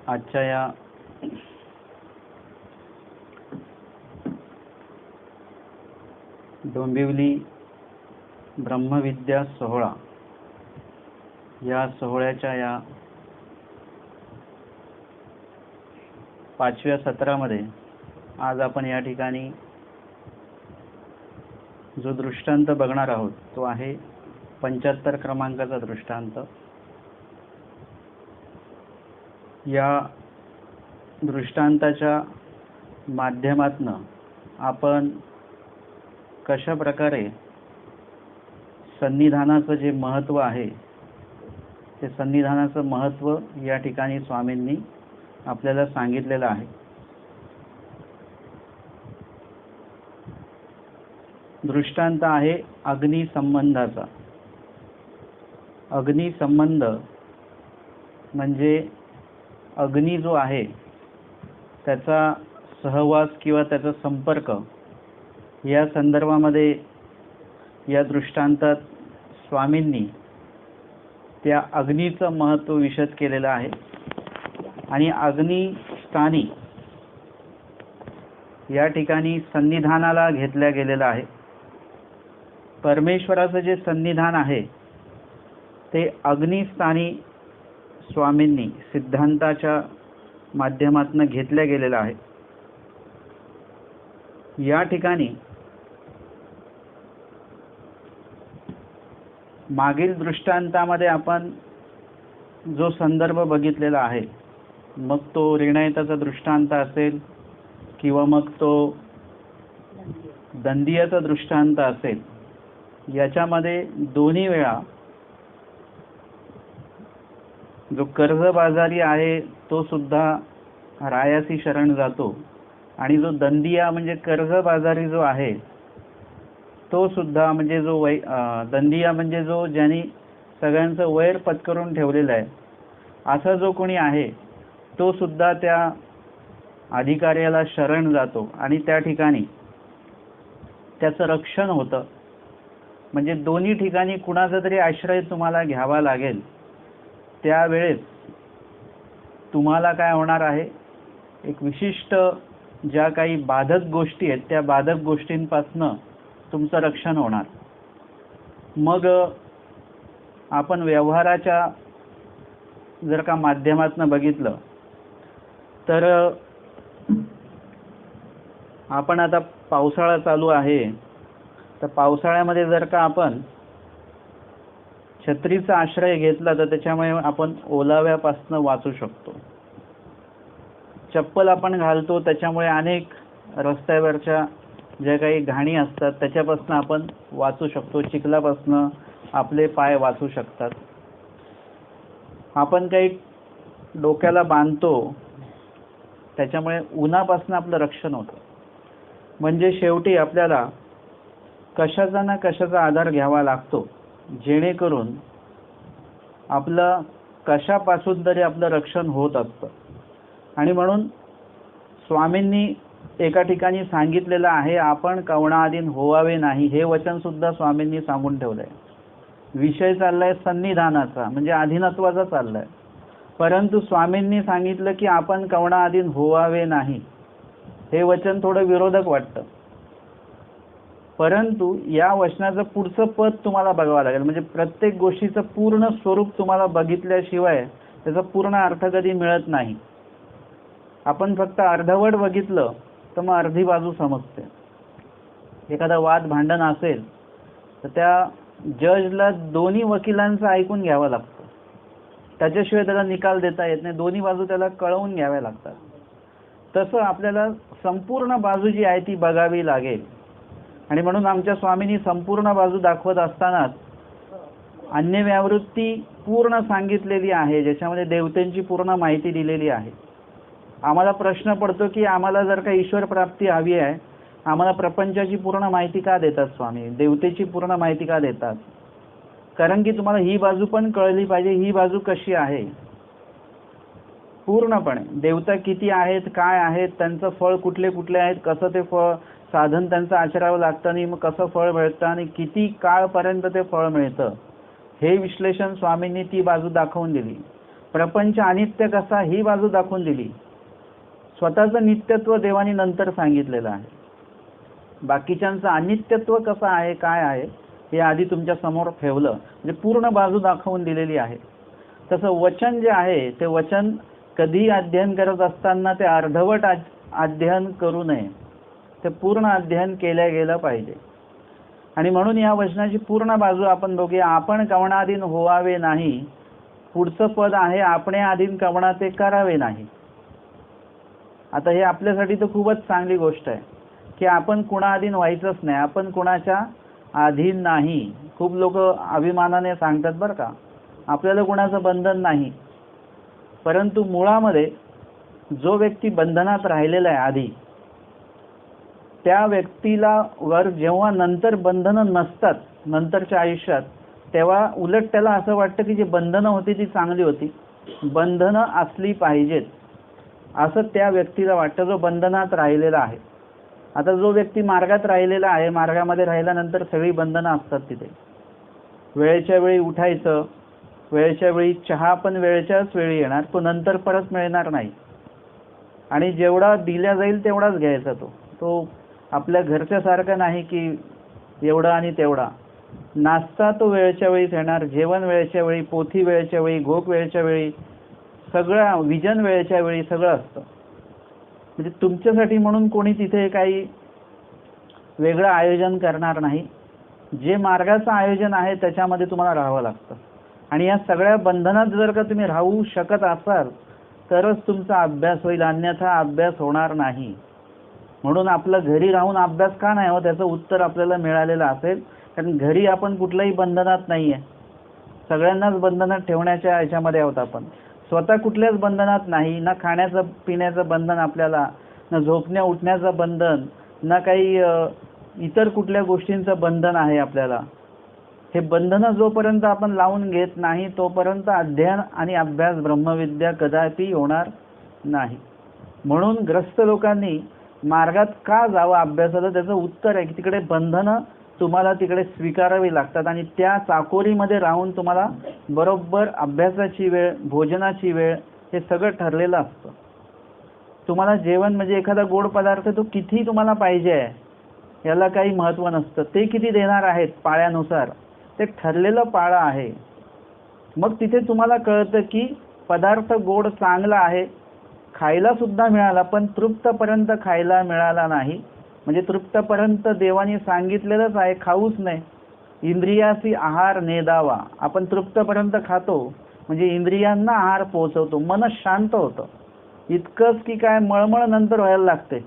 आजच्या या डोंबिवली ब्रह्मविद्या सोहळा या सोहळ्याच्या या 5व्या सत्रामध्ये आज आपण या ठिकाणी जो दृष्टांत बघणार आहोत तो आहे 75 क्रमांकाचा दृष्टांत। या दृष्टांताच्या माध्यमातून आपण कशा प्रकारे सन्निधानाचं जे महत्त्व आहे ते सन्निधानाचं महत्त्व या ठिकाणी स्वामींनी आपल्याला सांगितलेलं आहे। दृष्टांत आहे अग्नी संबंधाचा। अग्नी संबंध म्हणजे अग्नी जो आहे त्याचा सहवास किंवा त्याचा संपर्क या संदर्भामध्ये या दृष्टांतात स्वामींनी त्या अग्नीचं महत्त्व विशद केलेलं आहे आणि अग्निस्थानी या ठिकाणी सन्निधानाला घेतल्या गेलेलं आहे। परमेश्वराचं जे सन्निधान आहे ते अग्निस्थानी स्वामींनी सिद्धांताच्या माध्यमातून घेतल्या गेलेलं आहे। या ठिकाणी मागील दृष्टांतामध्ये आपण जो संदर्भ बघितलेला आहे मग तो ऋणायताचा दृष्टांत असेल किंवा मग तो दंदियाचा दृष्टांत असेल, याच्यामध्ये दोन्ही वेळा जो कर्जबाजारी आहे तो सुद्धा रायासी शरण जातो आणि जो दंदिया म्हणजे कर्जबाजारी जो आहे तो सुद्धा म्हणजे जो दंदिया म्हणजे जो ज्यांनी सगळ्यांचं वैर पत्करून ठेवलेलं आहे असा जो कोणी आहे तो सुद्धा त्या अधिकाऱ्याला शरण जातो आणि त्या ठिकाणी त्याचं रक्षण होतं। म्हणजे दोन्ही ठिकाणी कुणाचा तरी आश्रय तुम्हाला घ्यावा लागेल, त्यावेळेस तुम्हाला काय होणार आहे, एक विशिष्ट ज्या काही बाधक गोष्टी आहेत त्या बाधक गोष्टींपासून तुमचं रक्षण होणार। मग आपण व्यवहाराच्या जर का माध्यमातून बघितलं तर आपण आता पावसाळा चालू आहे तर पावसाळ्यामध्ये जर का आपण छत्रीचा आश्रय घेतला तर त्याच्यामुळे आपण ओलाव्यापासून वाचू शकतो। चप्पल आपण घालतो त्याच्यामुळे अनेक रस्त्यावरच्या ज्या काही घाणी असतात त्याच्यापासून आपण वाचू शकतो, चिखलापासून आपले पाय वाचू शकतात। आपण काही डोक्याला बांधतो त्याच्यामुळे उन्हापासून आपलं रक्षण होतं। म्हणजे शेवटी आपल्याला कशाचा ना कशाचा आधार घ्यावा लागतो जेणेकरून आपलं कशापासून तरी आपलं रक्षण होत असतं। आणि म्हणून स्वामींनी एका ठिकाणी सांगितलेलं आहे आपण कवणाधीन होवावे नाही, हे वचन सुद्धा स्वामींनी सांगून ठेवलंय। विषय चाललाय सन्निधानाचा म्हणजे अधीनत्वाचा चाललाय, परंतु स्वामींनी सांगितलं की आपण कवणाधीन होवावे नाही, हे वचन थोडं विरोधक वाटतं। परंतु या वचनाचं पुढचं पद तुम्हाला बघावं लागेल, म्हणजे प्रत्येक गोष्टीचं पूर्ण स्वरूप तुम्हाला बघितल्याशिवाय त्याचा पूर्ण अर्थ कधी मिळत नाही। आपण फक्त अर्धवट बघितलं तर मग अर्धी बाजू समजते। एखादा वाद भांडण असेल तर त्या जजला दोन्ही वकिलांचं ऐकून घ्यावं लागतं, त्याच्याशिवाय त्याला निकाल देता येत नाही, दोन्ही बाजू त्याला कळवून घ्याव्या लागतात। तसं आपल्याला संपूर्ण बाजू जी आहे ती बघावी लागेल। आणि म्हणून आमच्या स्वामींनी संपूर्ण बाजू दाखवत असतानाच अन्य व्यावृत्ती पूर्ण सांगितलेली आहे, ज्याच्यामध्ये देवतेंची पूर्ण माहिती दिलेली आहे। आम्हाला प्रश्न पडतो की आम्हाला जर का ईश्वर प्राप्ती हवी आहे, आम्हाला प्रपंचाची पूर्ण माहिती का देतात स्वामी, देवतेची पूर्ण माहिती का देतात? कारण की तुम्हाला ही बाजू पण कळली पाहिजे, ही बाजू कशी आहे पूर्णपणे, देवता किती आहेत, काय आहेत, त्यांचं फळ कुठले कुठले आहेत, कसं ते फळ साधन त्यांचं आचरावं लागतं आणि मग कसं फळ मिळतं आणि किती काळपर्यंत ते फळ मिळतं, हे विश्लेषण स्वामींनी ती बाजू दाखवून दिली। प्रपंच अनित्य कसा ही बाजू दाखवून दिली. स्वतःचं नित्यत्व देवानी नंतर सांगितलेलं आहे. बाकीच्यांचं अनित्यत्व कसं आहे काय आहे हे आधी तुमच्या समोर ठेवलं, म्हणजे पूर्ण बाजू दाखवून दिलेली आहे. तसं वचन जे आहे ते वचन कधी अध्ययन करत असताना ते अर्धवट अध्ययन करू नये, ते पूर्ण अध्ययन केलं गेलं पाहिजे. आणि म्हणून या वचनाची पूर्ण बाजू आपण बघूया. आपण कवणाधीन होवावे नाही. पुढचं पद आहे आपणे अधीन कवणा ते करावे नाही. आता हे आपल्यासाठी तर खूपच चांगली गोष्ट आहे की आपण कुणाधीन व्हायचंच नाही, आपण कुणाच्या अधीन नाही. खूप लोक अभिमानाने सांगतात बरं का, आपल्याला कुणाचं बंधन नाही. परंतु मुळामध्ये जो व्यक्ती बंधनात राहिलेला आहे आधी, त्या व्यक्तीला वर जेव्हा नंतर बंधनं नसतात नंतरच्या आयुष्यात, तेव्हा उलट त्याला असं वाटतं की जी बंधनं होती ती चांगली होती, बंधनं असली पाहिजेत असं त्या व्यक्तीला वाटतं जो बंधनात राहिलेला आहे. आता जो व्यक्ती मार्गात राहिलेला आहे, मार्गामध्ये राहिल्यानंतर सगळी बंधनं असतात तिथे. वेळेच्या वेळी उठायचं, वेळेच्या वेळी चहा पण वेळेच्याच वेळी येणार, तो नंतर परत मिळणार नाही. आणि जेवढा दिल्या जाईल तेवढाच घ्यायचा. तो आपल्या घरच्यासारखं नाही की एवढा आणि तेवढा. नाश्ता तो वेळेच्या वेळीच येणार, जेवण वेळेच्या वेळी, पोथी वेळेच्या वेळी, घोक वेळेच्या वेळी, सगळं विजन वेळेच्या वेळी सगळं असतं. म्हणजे तुमच्यासाठी म्हणून कोणी तिथे काही वेगळं आयोजन करणार नाही. जे मार्गाचं आयोजन आहे त्याच्यामध्ये तुम्हाला राहावं लागतं. आणि या सगळ्या बंधनात जर का तुम्ही राहू शकत असाल तरच तुमचा अभ्यास होईल, अन्यथा अभ्यास होणार नाही. म्हणून आपलं घरी राहून अभ्यास का नाही हो, त्याचं उत्तर आपल्याला मिळालेलं असेल. कारण घरी आपण कुठल्याही बंधनात नाही आहे, सगळ्यांनाच बंधनात ठेवण्याच्या ह्याच्यामध्ये आहोत आपण. स्वतः कुठल्याच बंधनात नाही, ना खाण्याचं पिण्याचं बंधन आपल्याला, ना झोपण्या उठण्याचं बंधन, ना काही इतर कुठल्या गोष्टींचं बंधन आहे आपल्याला. हे बंधनं जोपर्यंत आपण लावून घेत नाही तोपर्यंत अध्ययन आणि अभ्यास ब्रह्मविद्या कदापि होणार नाही. म्हणून ग्रस्त लोकांनी मार्गात का जावं अभ्यासाला, त्याचं उत्तर आहे की तिकडे बंधनं तुम्हाला तिकडे स्वीकारावी लागतात. आणि त्या चाकोरीमध्ये राहून तुम्हाला बरोबर अभ्यासाची वेळ, भोजनाची वेळ हे सगळं ठरलेलं असतं. तुम्हाला जेवण म्हणजे एखादा गोड पदार्थ तो किती तुम्हाला पाहिजे आहे याला काही महत्त्व नसतं, ते किती देणार आहेत पाळ्यानुसार, ते ठरलेलं पाळं आहे. मग तिथे तुम्हाला कळतं की पदार्थ गोड चांगला आहे, खायला सुद्धा मिळाला, पण तृप्तपर्यंत खायला मिळाला नाही. म्हणजे तृप्तपर्यंत देवाने सांगितलेलंच आहे, खाऊच नाही. इंद्रियासी आहार नेदावा, आपण तृप्तपर्यंत खातो म्हणजे इंद्रियांना आहार पोहोचवतो, मन शांत होतं. इतकंच की काय मळमळ नंतर व्हायला लागते,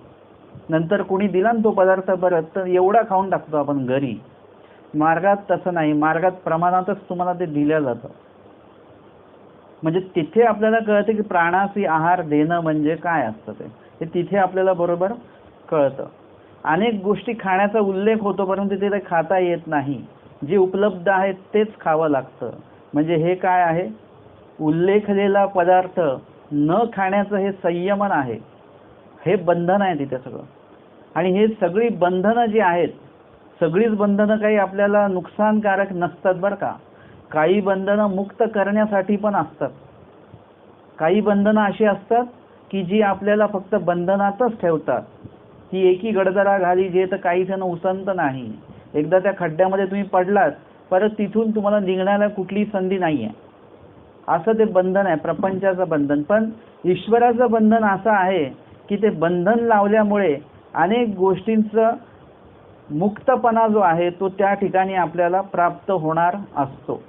नंतर कोणी दिला ना तो पदार्थ परत तर एवढा खाऊन टाकतो आपण घरी. मार्गात तसं नाही, मार्गात प्रमाणातच तुम्हाला ते दिलं जातं. म्हणजे तिथे आपल्याला कळतं की प्राणासी आहार देणं म्हणजे काय असतं ते तिथे आपल्याला बरोबर कळतं. अनेक गोष्टी खाण्याचा उल्लेख होतो परंतु तिथे खाता येत नाही, जे उपलब्ध आहे तेच खावं लागतं. म्हणजे हे काय आहे, उल्लेखलेला पदार्थ न खाण्याचं हे संयमन आहे, हे बंधन आहे तिथे सगळं. आणि हे सगळी बंधनं जी आहेत, सगळीच बंधनं काही आपल्याला नुकसानकारक नसतात बरं का. काही बंधनं मुक्त करण्यासाठी पण असतात, काही बंधनं अशी असतात की जी आपल्याला फक्त बंधनातच ठेवतात. ती एकी गडदरा घाली जे तर काही जण उसंत नाही. एकदा त्या खड्ड्यामध्ये तुम्ही पडलात परत तिथून तुम्हाला निघण्याला कुठली संधी नाही आहे, असं ते बंधन आहे, प्रपंचाचं बंधन. पण ईश्वराचं बंधन असं आहे की ते बंधन लावल्यामुळे अनेक गोष्टींचं मुक्तपणा जो आहे तो त्या ठिकाणी आपल्याला प्राप्त होणार असतो.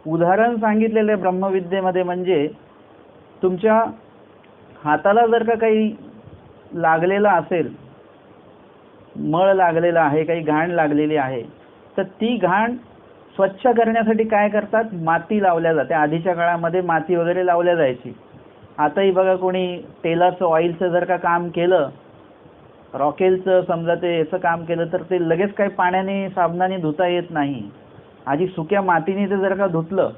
उदाहरण सांगितलेले ब्रह्मविद्येमध्ये म्हणजे तुमच्या हाताला जर का काही लागलेला असेल, मळ लागलेला आहे, काही घाण लागलेली आहे, तर ती घाण स्वच्छ करण्यासाठी काय करतात, माती लावल्या जाते. आधीच्या काळामध्ये माती वगैरे लावल्या जायची. आताही बघा कोणी तेलाचं ऑइलचं जर का काम केलं, रॉकेलचं समजा ते याचं काम केलं तर ते लगेच काही पाण्याने साबणाने धुता येत नाही. आधी सुक्या मातीने ते जर का धुतलं,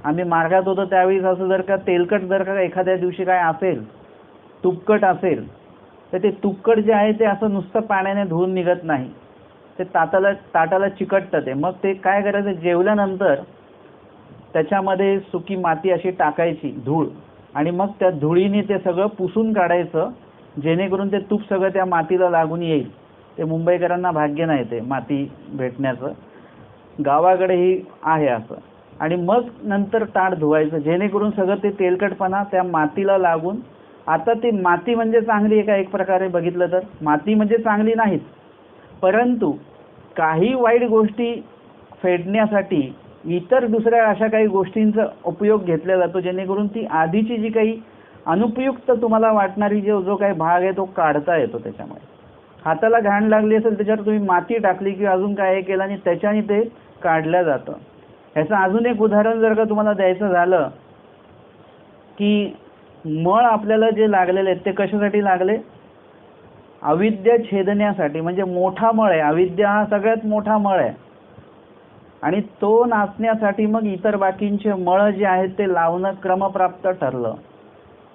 आम्ही मार्गात होतो त्यावेळी असं जर का तेलकट जर का एखाद्या दिवशी काय असेल, तुपकट असेल, तर ते तुपकट जे आहे ते असं नुसतं पाण्याने धुवून निघत नाही, ते ताटाला चिकटतं ते. मग ते काय करायचं, जेवल्यानंतर त्याच्यामध्ये सुकी माती अशी टाकायची, धूळ, आणि मग त्या धुळीने ते सगळं पुसून काढायचं, जेणेकरून ते तूप सगळं त्या मातीला लागून येईल. ते मुंबईकरांना भाग्य नाही ते माती भेटण्याचं, गावाकडेही आहे असं. आणि मग नंतर ताट धुवायचं, जेणेकरून सगळं ते तेलकटपणा त्या मातीला लागून. आता ती माती म्हणजे चांगली आहे का? एक प्रकारे बघितलं तर माती म्हणजे चांगली नाहीच, परंतु काही वाईट गोष्टी फेडण्यासाठी इतर दुसऱ्या अशा काही गोष्टींचा उपयोग घेतला जातो, जेणेकरून ती आधीची जी काही अनुपयुक्त तुम्हाला वाटणारी जो काही भाग आहे तो काढता येतो. त्याच्यामुळे हाताला घाण लागली असेल त्याच्यावर तुम्ही माती टाकली किंवा अजून काय हे केलं आणि त्याच्याने ते काढलं जातं. ह्याचं अजून एक उदाहरण जर का तुम्हाला द्यायचं झालं, की मळ आपल्याला जे लागलेले आहेत ते कशासाठी लागले? अविद्या छेदण्यासाठी. म्हणजे मोठा मळ आहे, अविद्या हा सगळ्यात मोठा मळ आहे, आणि तो नाचण्यासाठी मग इतर बाकींचे मळ जे आहेत ते लावणं क्रमप्राप्त ठरलं.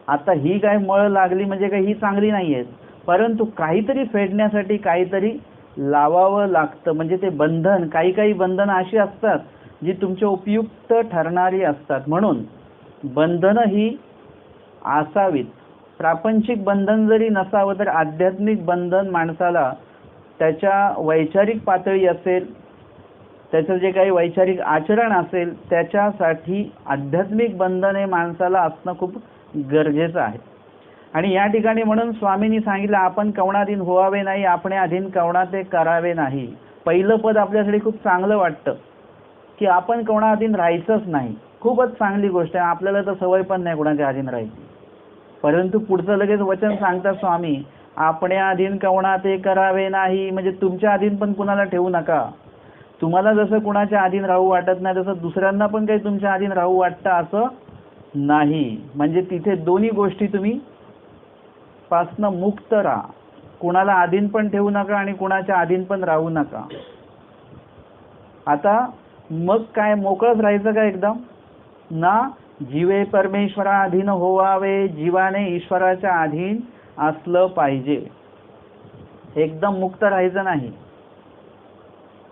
आता ही काय मळ लागली म्हणजे काही ही चांगली नाही आहेत, परंतु काहीतरी फेडण्यासाठी काहीतरी लावावं लागतं. म्हणजे ते बंधन, काही काही बंधनं अशी असतात जी तुमच्या उपयुक्त ठरणारी असतात, म्हणून बंधनं ही असावीत. प्रापंचिक बंधन जरी नसावं तर आध्यात्मिक बंधन माणसाला त्याच्या वैचारिक पातळी असेल, त्याचं जे काही वैचारिक आचरण असेल, त्याच्यासाठी आध्यात्मिक बंधन हे माणसाला असणं खूप गरजेचं आहे. आणि या ठिकाणी म्हणून स्वामींनी सांगितलं, आपण कवणाधीन व्हावे नाही, आपण अधीन कवणा ते करावे नाही. पहिलं पद आपल्यासाठी खूप चांगलं वाटतं, की आपण कोणाधीन राहायचंच नाही. खूपच चांगली गोष्ट आहे, आपल्याला तर सवय पण नाही कोणाच्या अधीन राहायची. परंतु पुढचं लगेच वचन सांगतात स्वामी, आपण्या अधीन कवणा ते करावे नाही. म्हणजे तुमच्या अधीन पण कुणाला ठेवू नका. तुम्हाला जसं कुणाच्या अधीन राहू वाटत नाही तसं दुसऱ्यांना पण काही तुमच्या अधीन राहू वाटतं असं नाही. म्हणजे तिथे दोन्ही गोष्टी तुम्ही पासनं मुक्त राहा. कुणाला अधीन पण ठेवू नका आणि कुणाच्या अधीन पण राहू नका. आता मग काय मोकळंच राहायचं का एकदम? ना, जीवे परमेश्वरा अधीन होवावे, जीवाने ईश्वराच्या अधीन असलं पाहिजे. एकदम मुक्त राहायचं नाही.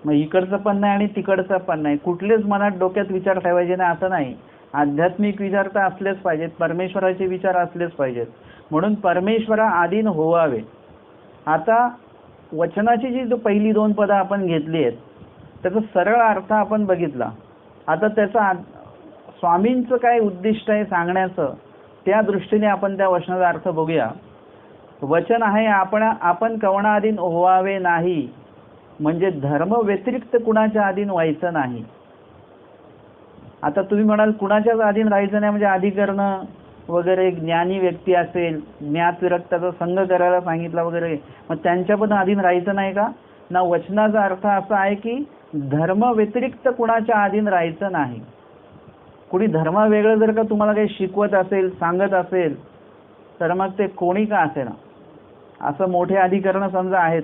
मग इकडचं पण नाही आणि तिकडचं पण नाही, कुठलेच मनात डोक्यात विचार ठेवायचे नाही असं नाही. आध्यात्मिक विचार तर असलेच पाहिजेत, परमेश्वराचे विचार असलेच पाहिजेत. म्हणून परमेश्वरा अधीन होवावे. आता वचनाची जी पहिली 2 पदं आपण घेतली आहेत त्याचा सरळ अर्थ आपण बघितला. आता त्याचा स्वामींचं काय उद्दिष्ट आहे सांगण्याचं, त्या दृष्टीने आपण त्या वचनाचा अर्थ बघूया. वचन आहे, आपण कवणाधीन व्हावे नाही, म्हणजे धर्म व्यतिरिक्त कुणाच्या अधीन व्हायचं नाही. आता तुम्ही म्हणाल कुणाच्याच अधीन राहायचं नाही म्हणजे अधिकरण वगैरे, ज्ञानी व्यक्ती असेल, ज्ञात विरक्ताचा संग करायला सांगितला वगैरे, मग त्यांच्या पण अधीन राहायचं नाही का? ना, वचनाचा अर्थ असा आहे की धर्म व्यतिरिक्त कुणाच्या अधीन राहायचं नाही. कुणी धर्म वेगळं जर का तुम्हाला काही शिकवत असेल, सांगत असेल, तर मग ते कोणी का असेना, असं मोठे अधिकरण समजा आहेत,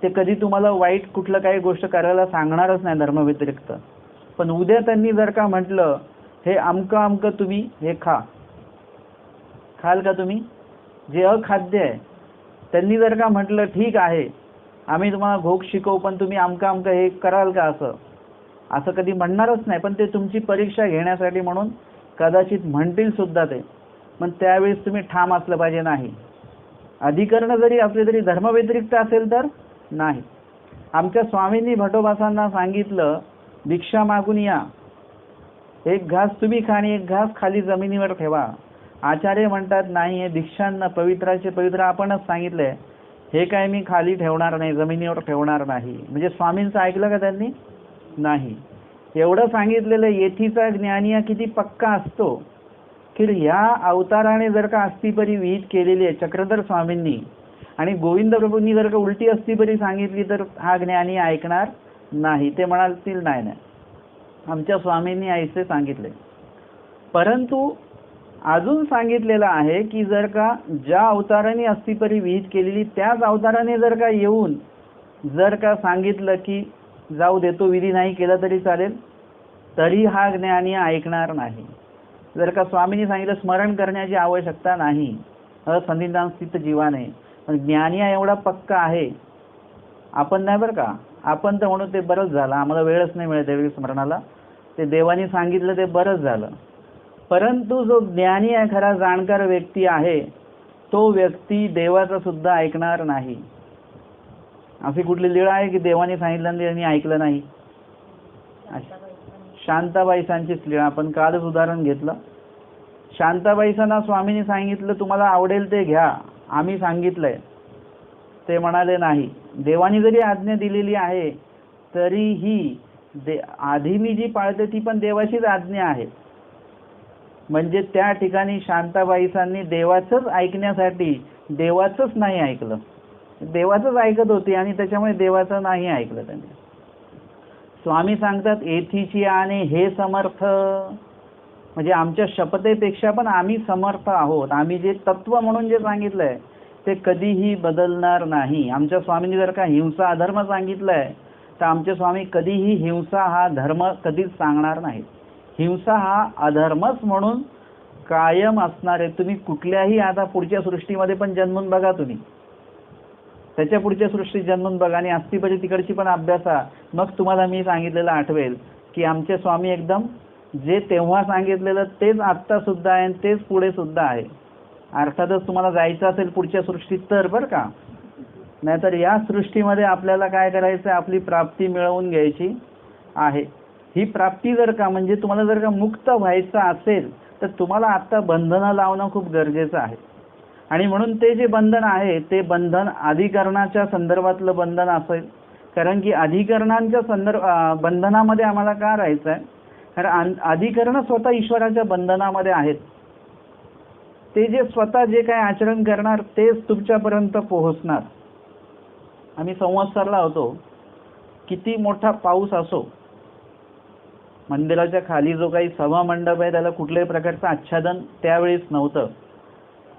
ते कधी तुम्हाला वाईट कुठलं काही गोष्ट करायला सांगणारच नाही धर्म व्यतिरिक्त. पण उद्या त्यांनी जर का म्हटलं, हे अमकं अमकं तुम्ही हे खाल का तुम्ही, जे अखाद्य आहे, त्यांनी जर का म्हटलं ठीक आहे आम्ही तुम्हाला भोग शिकवू, पण तुम्ही अमकं अमकं हे कराल का, असं कधी म्हणणारच नाही. पण ते तुमची परीक्षा घेण्यासाठी म्हणून कदाचित म्हणतील सुद्धा ते. पण त्यावेळेस तुम्ही ठाम असलं पाहिजे. नाही, अधिकरण जरी असले तरी धर्म व्यतिरिक्त असेल तर नाही. आमच्या स्वामींनी भटोबासांना सांगितलं, भिक्षा मागून या, एक घास तुम्ही खा आणि एक घास खाली जमिनीवर ठेवा. आचार्य म्हणतात नाही, हे दीक्षांना पवित्राचे पवित्र आपणच सांगितलंय, हे काय मी खाली ठेवणार नाही, जमिनीवर ठेवणार नाही. म्हणजे स्वामींचं ऐकलं का त्यांनी? नाही. एवढं सांगितलेलं येथीचा ज्ञानी किती पक्का असतो की ह्या अवताराने जर का अस्थिपरी विहित केलेली आहे चक्रधर स्वामींनी, आणि गोविंद प्रभूंनी जर का उलटी अस्थिपरी सांगितली तर हा ज्ञानी ऐकणार नाही. ते म्हणालतील नाही नाही, आमच्या स्वामींनी ऐसे सांगितले. परंतु अजून सांगितलेलं आहे की जर का ज्या अवताराने अस्थिपरी विहित केलेली त्याच अवताराने जर का येऊन जर का सांगितलं की जाऊ देतो, विधी नाही केला तरी चालेल, तरी हा ज्ञानी ऐकणार नाही. जर का स्वामींनी सांगितलं स्मरण करण्याची आवश्यकता नाही, असंधितान स्थित जीवाने, पण ज्ञानी एवढा पक्का आहे. आपण नाही बरं का, आपण तर म्हणून ते बरंच झालं, आम्हाला वेळच नाही मिळत त्यावेळी स्मरणाला, ते देवाने सांगितलं ते बरंच झालं. परंतु जो ज्ञानी आहे, खरा जाणकार व्यक्ती आहे, तो व्यक्ती देवाचं सुद्धा ऐकणार नाही. अशी कुठली लीळा आहे की देवाने सांगितलं आणि त्यांनी ऐकलं नाही? शांताबाईसांचीच लीळा आपण कालच उदाहरण घेतलं. शांताबाईसांना स्वामींनी सांगितलं तुम्हाला आवडेल ते घ्या, आम्ही सांगितलंय. ते म्हणाले नाही. देवानी जरी आज्ञा दिलेली आहे तरीही आधी मी जी पाळते ती पण देवाचीच आज्ञा आहे. म्हणजे त्या ठिकाणी शांताबाईसांनी देवाचंच ऐकण्यासाठी देवाचंच नाही ऐकलं. देवाचंच ऐकत होती आणि त्याच्यामुळे देवाचं नाही ऐकलं त्यांनी. स्वामी सांगतात एथीची आणि हे समर्थ, म्हणजे आमच्या शपथेपेक्षा पण आम्ही समर्थ आहोत. आम्ही जे तत्व म्हणून जे सांगितलंय ते कधीही बदलणार नाही. आमच्या स्वामींनी जर का हिंसा अधर्म सांगितलंय तर आमचे स्वामी कधीही हिंसा हा धर्म कधीच सांगणार नाही. हिंसा हा अधर्मच म्हणून कायम असणार आहे. तुम्ही कुठल्याही आता पुढच्या सृष्टीमध्ये पण जन्मून बघा, तुम्ही त्याच्या पुढच्या सृष्टीत जन्मून बघा आणि अस्तिपदी तिकडची पण अभ्यासा, मग तुम्हाला मी सांगितलेलं आठवेल की आमचे स्वामी एकदम जे तेव्हा सांगितलेलं तेच आत्ता सुद्धा आहे आणि तेच पुढे सुद्धा आहे. अर्थातच तुम्हाला जायचं असेल पुढच्या सृष्टीत तर बरं का, नाहीतर या सृष्टीमध्ये आपल्याला काय करायचं आहे, आपली प्राप्ती मिळवून घ्यायची आहे. ही प्राप्ती जर का म्हणजे तुम्हाला जर का मुक्त व्हायचं असेल तर तुम्हाला आत्ता बंधनं लावणं खूप गरजेचं आहे. आणि म्हणून ते जे बंधन आहे ते बंधन अधिकरणाच्या संदर्भातलं बंधन असेल. कारण की अधिकरणांच्या बंधनामध्ये आम्हाला का राहायचं आहे, कारण अधिकरण स्वतः ईश्वराच्या बंधनामध्ये आहेत. ते जे स्वतः जे काय आचरण करणार तेच तुमच्यापर्यंत पोहोचणार. आम्ही संवत्सरला होतो, किती मोठा पाऊस असो, मंदिराच्या खाली जो काही सभा मंडप आहे त्याला कुठल्याही प्रकारचं आच्छादन त्यावेळेस नव्हतं.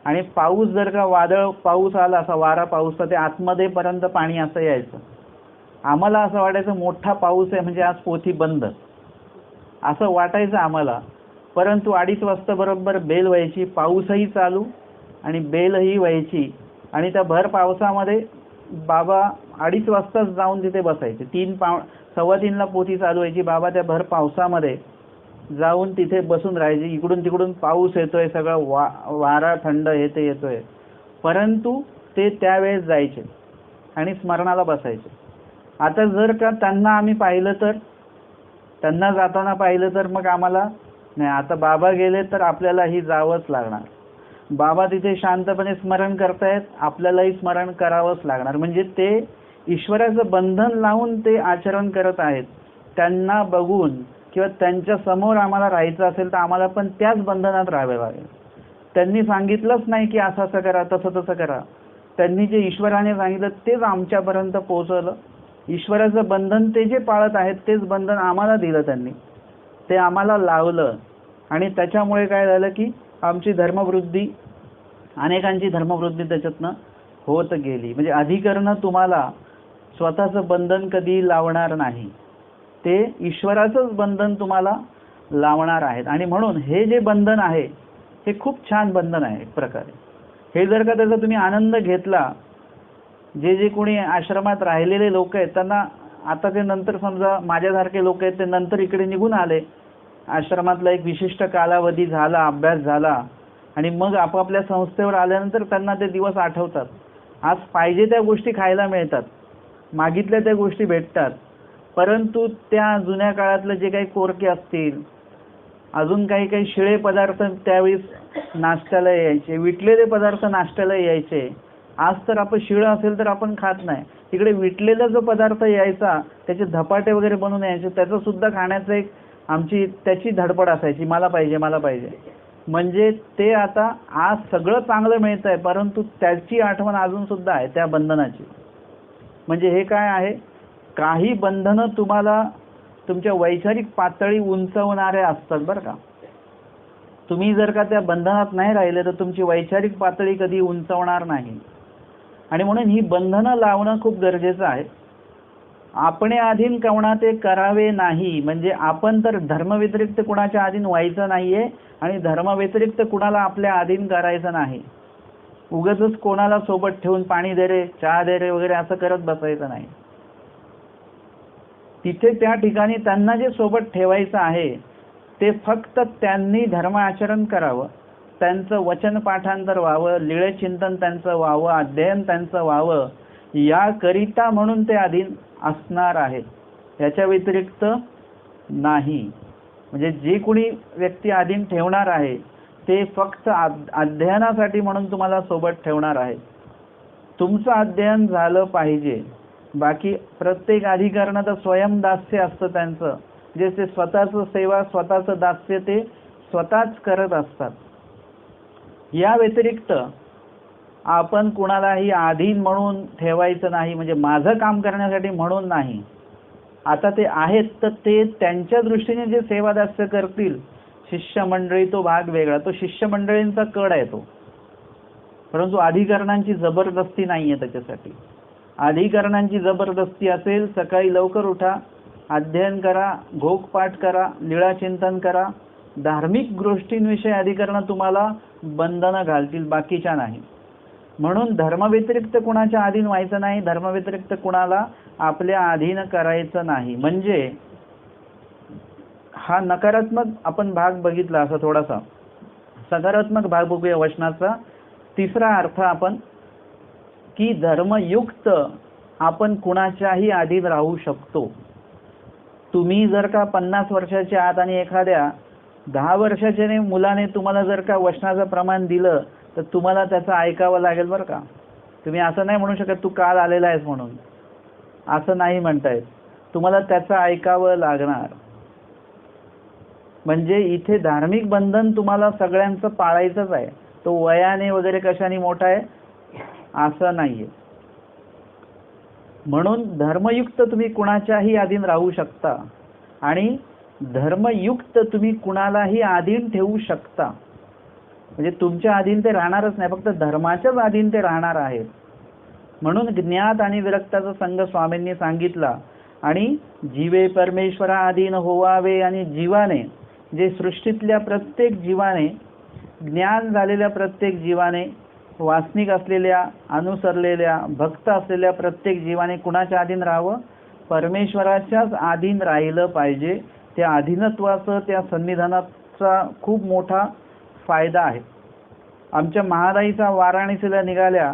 आणि पाऊस जर का वादळ पाऊस आला, असा वारा पाऊस, तर ते आतमध्ये पर्यंत पाणी असं यायचं. आम्हाला असं वाटायचं मोठा पाऊस आहे म्हणजे आज पोथी बंद असं वाटायचं आम्हाला. परंतु 2:30 वाजता बरोबर बेल व्हायची, पाऊसही चालू आणि बेलही व्हायची. आणि त्या भर पावसामध्ये बाबा 2:30 वाजताच जाऊन तिथे बसायचे. 2:15 पोथी चालू व्हायची. बाबा त्या भर पावसामध्ये जाऊन तिथे बसून राहायचे. इकडून तिकडून पाऊस येतोय, सगळं वारा थंड येतोय, परंतु ते त्यावेळेस जायचे आणि स्मरणाला बसायचे. आता जर का त्यांना आम्ही पाहिलं तर, त्यांना जाताना पाहिलं तर मग आम्हाला नाही, आता बाबा गेले तर आपल्यालाही जावंच लागणार. बाबा तिथे शांतपणे स्मरण करतायत, आपल्यालाही स्मरण करावंच लागणार. म्हणजे ते ईश्वराचं बंधन लावून ते आचरण करत आहेत. त्यांना बघून किंवा त्यांच्या समोर आम्हाला राहायचं असेल तर आम्हाला पण त्याच बंधनात राहावे लागेल. त्यांनी सांगितलंच नाही की असं असं करा, तसं तसं करा. त्यांनी जे ईश्वराने सांगितलं तेच आमच्यापर्यंत पोहोचवलं. ईश्वराचं बंधन ते जे पाळत आहेत तेच बंधन आम्हाला दिलं त्यांनी, ते आम्हाला लावलं. आणि त्याच्यामुळे काय झालं की आमची धर्मवृद्धी, अनेकांची धर्मवृद्धी त्याच्यातनं होत गेली. म्हणजे अधिकरण तुम्हाला स्वतःचं बंधन कधी लावणार नाही, ते ईश्वराचंच बंधन तुम्हाला लावणार आहेत. आणि म्हणून हे जे बंधन आहे हे खूप छान बंधन आहे एक प्रकारे. हे जर का त्याचा तुम्ही आनंद घेतला, जे कोणी आश्रमात राहिलेले लोक आहेत त्यांना आता ते नंतर, समजा माझ्यासारखे लोक आहेत ते नंतर इकडे निघून आले, आश्रमातला एक विशिष्ट कालावधी झाला, अभ्यास झाला आणि मग आपापल्या संस्थेवर आल्यानंतर त्यांना ते दिवस आठवतात. आज पाहिजे त्या गोष्टी खायला मिळतात, मागितल्या त्या गोष्टी भेटतात, परंतु त्या जुन्या काळातले जे काही कोरके असतील, अजून काही शिळे पदार्थ त्यावेळेस नाश्त्याला यायचे, विटलेले पदार्थ नाश्त्याला यायचे. आज तर आपण शिळं असेल तर आपण खात नाही, तिकडे विटलेला जो पदार्थ यायचा त्याचे धपाटे वगैरे बनवून यायचे, त्याचं सुद्धा खाण्याचं एक आमची त्याची धडपड असायची, मला पाहिजे मला पाहिजे. म्हणजे ते आता आज सगळं चांगलं मिळतंय परंतु त्याची आठवण अजून सुद्धा आहे त्या बंधनाची. म्हणजे हे काय आहे, काही बंधनं तुम्हाला तुमच्या वैचारिक पातळी उंचवणारे असतात बरं का. तुम्ही जर का त्या बंधनात नाही राहिले तर तुमची वैचारिक पातळी कधी उंचवणार नाही. आणि म्हणून ही बंधनं लावणं खूप गरजेचं आहे. आपणे अधीन कोणा ते करावे नाही, म्हणजे आपण तर धर्मव्यतिरिक्त कुणाच्या अधीन व्हायचं नाहीये आणि धर्मव्यतिरिक्त कुणाला आपल्या अधीन करायचं नाही. उगाचच कोणाला सोबत ठेवून पाणी दे रे, चहा दे रे वगैरे असं करत बसायचं नाही. तिथे त्या ठिकाणी त्यांना जे सोबत ठेवायचं आहे ते फक्त त्यांनी धर्म आचरण करावं, त्यांचं वचन पाठांतर व्हावं, लीळे चिंतन त्यांचं व्हावं, अध्ययन त्यांचं व्हावं, याकरिता म्हणून ते अधीन असणार आहेत, याच्या व्यतिरिक्त नाही. म्हणजे जे कोणी व्यक्ती अधीन ठेवणार आहे ते फक्त अध्ययनासाठी म्हणून तुम्हाला सोबत ठेवणार आहे. तुमचं अध्ययन झालं पाहिजे. बाकी प्रत्येक अधिकरणाचं स्वयंदास्य असतं त्यांचं, जे ते स्वतःचं सेवा स्वतःचं दास्य ते स्वतःच करत असतात. या व्यतिरिक्त आपण कुणालाही अधीन म्हणून ठेवायचं नाही, म्हणजे माझं काम करण्यासाठी म्हणून नाही. आता ते आहेत तर ते त्यांच्या दृष्टीने जे सेवादास्य करतील, शिष्यमंडळी तो भाग वेगळा, तो शिष्यमंडळींचा कड आहे तो. परंतु अधिकरणांची जबरदस्ती नाही आहे त्याच्यासाठी. अधिकरणांची जबरदस्ती असेल, सकाळी लवकर उठा, अध्ययन करा, घोकपाठ करा, लीळाचिंतन करा, धार्मिक गोष्टींविषयी अधिकरण तुम्हाला बंधनं घालतील, बाकीच्या नाही. म्हणून धर्मव्यतिरिक्त कुणाच्या अधीन व्हायचं नाही, धर्मव्यतिरिक्त कुणाला आपल्या अधीन करायचं नाही. म्हणजे हा नकारात्मक आपण भाग बघितला असा थोडासा. सकारात्मक भाग बघूया वचनाचा. तिसरा अर्थ आपण की धर्मयुक्त आपण कुणाच्याही अधीन राहू शकतो. तुम्ही जर का 50 वर्षाच्या आत आणि एखाद्या 10 वर्षाच्या मुलाने तुम्हाला जर का वचनाचं प्रमाण दिलं तर तुम्हाला त्याचं ऐकावं लागेल बरं का. तुम्ही असं नाही म्हणू शकत तू काल आलेला आहेस म्हणून, असं नाही म्हणतायत. तुम्हाला त्याचं ऐकावं लागणार. म्हणजे इथे धार्मिक बंधन तुम्हाला सगळ्यांचं पाळायचंच आहे. तो वयाने वगैरे कशाने मोठा आहे असं नाहीये. म्हणून धर्मयुक्त तुम्ही कुणाच्याही अधीन राहू शकता आणि धर्मयुक्त तुम्ही कुणालाही अधीन ठेवू शकता. म्हणजे तुमच्या अधीन ते राहणारच नाही, फक्त धर्माच्याच अधीन ते राहणार आहेत. म्हणून ज्ञात आणि विरक्ताचा संघ स्वामींनी सांगितला. आणि जीवे परमेश्वरा अधीन होवावे, आणि जीवाने जे सृष्टीतल्या प्रत्येक जीवाने, ज्ञान झालेल्या प्रत्येक जीवाने, वासनिक असलेल्या, अनुसरलेल्या, भक्त असलेल्या प्रत्येक जीवाने कुणाच्या अधीन राहावं, परमेश्वराच्याच अधीन राहिलं पाहिजे. त्या अधीनत्वाचं, त्या सन्निधानाचा खूप मोठा फायदा आहे. आमच्या महादाईचा वाराणसीला निघाल्या,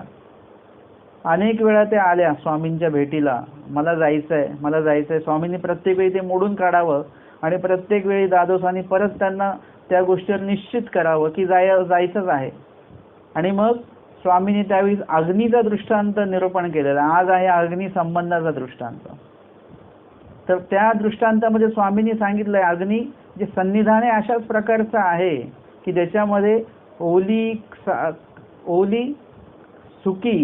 अनेक वेळा त्या आल्या स्वामींच्या भेटीला, मला जायचं आहे, मला जायचं आहे. स्वामींनी प्रत्येक वेळी ते मोडून काढावं आणि प्रत्येक वेळी दादोसांनी परत त्यांना त्या गोष्टीवर निश्चित करावं की जायचंच आहे. आणि मग स्वामींनी त्यावेळी अग्नीचा दृष्टांत निरूपण केलेला. आज आहे अग्नी संबंधाचा दृष्टांत. तर त्या दृष्टांतामध्ये स्वामींनी सांगितलंय अग्नी जे सन्निधान आहे अशाच प्रकारचं आहे की ज्याच्यामध्ये ओली, सुकी,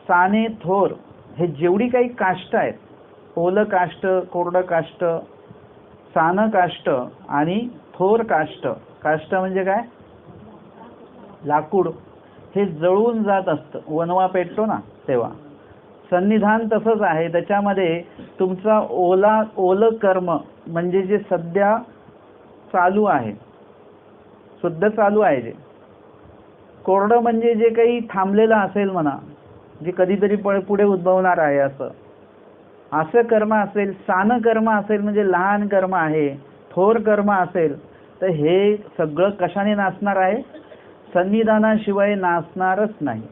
साने, थोर हे जेवढी काही काष्ट आहेत, ओलं काष्ट, कोरडं काष्ट, सान काष्ट आणि थोर काष्ट. काष्ट म्हणजे काय? लाकूड. हे जळून जात असतं, वनवा पेटतो ना तेव्हा. सन्निधान तसंच आहे. त्याच्यामध्ये तुमचा ओलं कर्म म्हणजे जे सध्या चालू आहे, शुद्ध चालू आहे, जे कोरडं म्हणजे जे काही थांबलेलं असेल म्हणा, जे कधीतरी पुढे उद्भवणार आहे असं कर्म असेल. सान कर्म असेल म्हणजे लहान कर्म आहे. थोर कर्म असेल तर हे सगळं कशाने नाचणार आहे? सन्निधानाशिवाय नाचणारच नाही.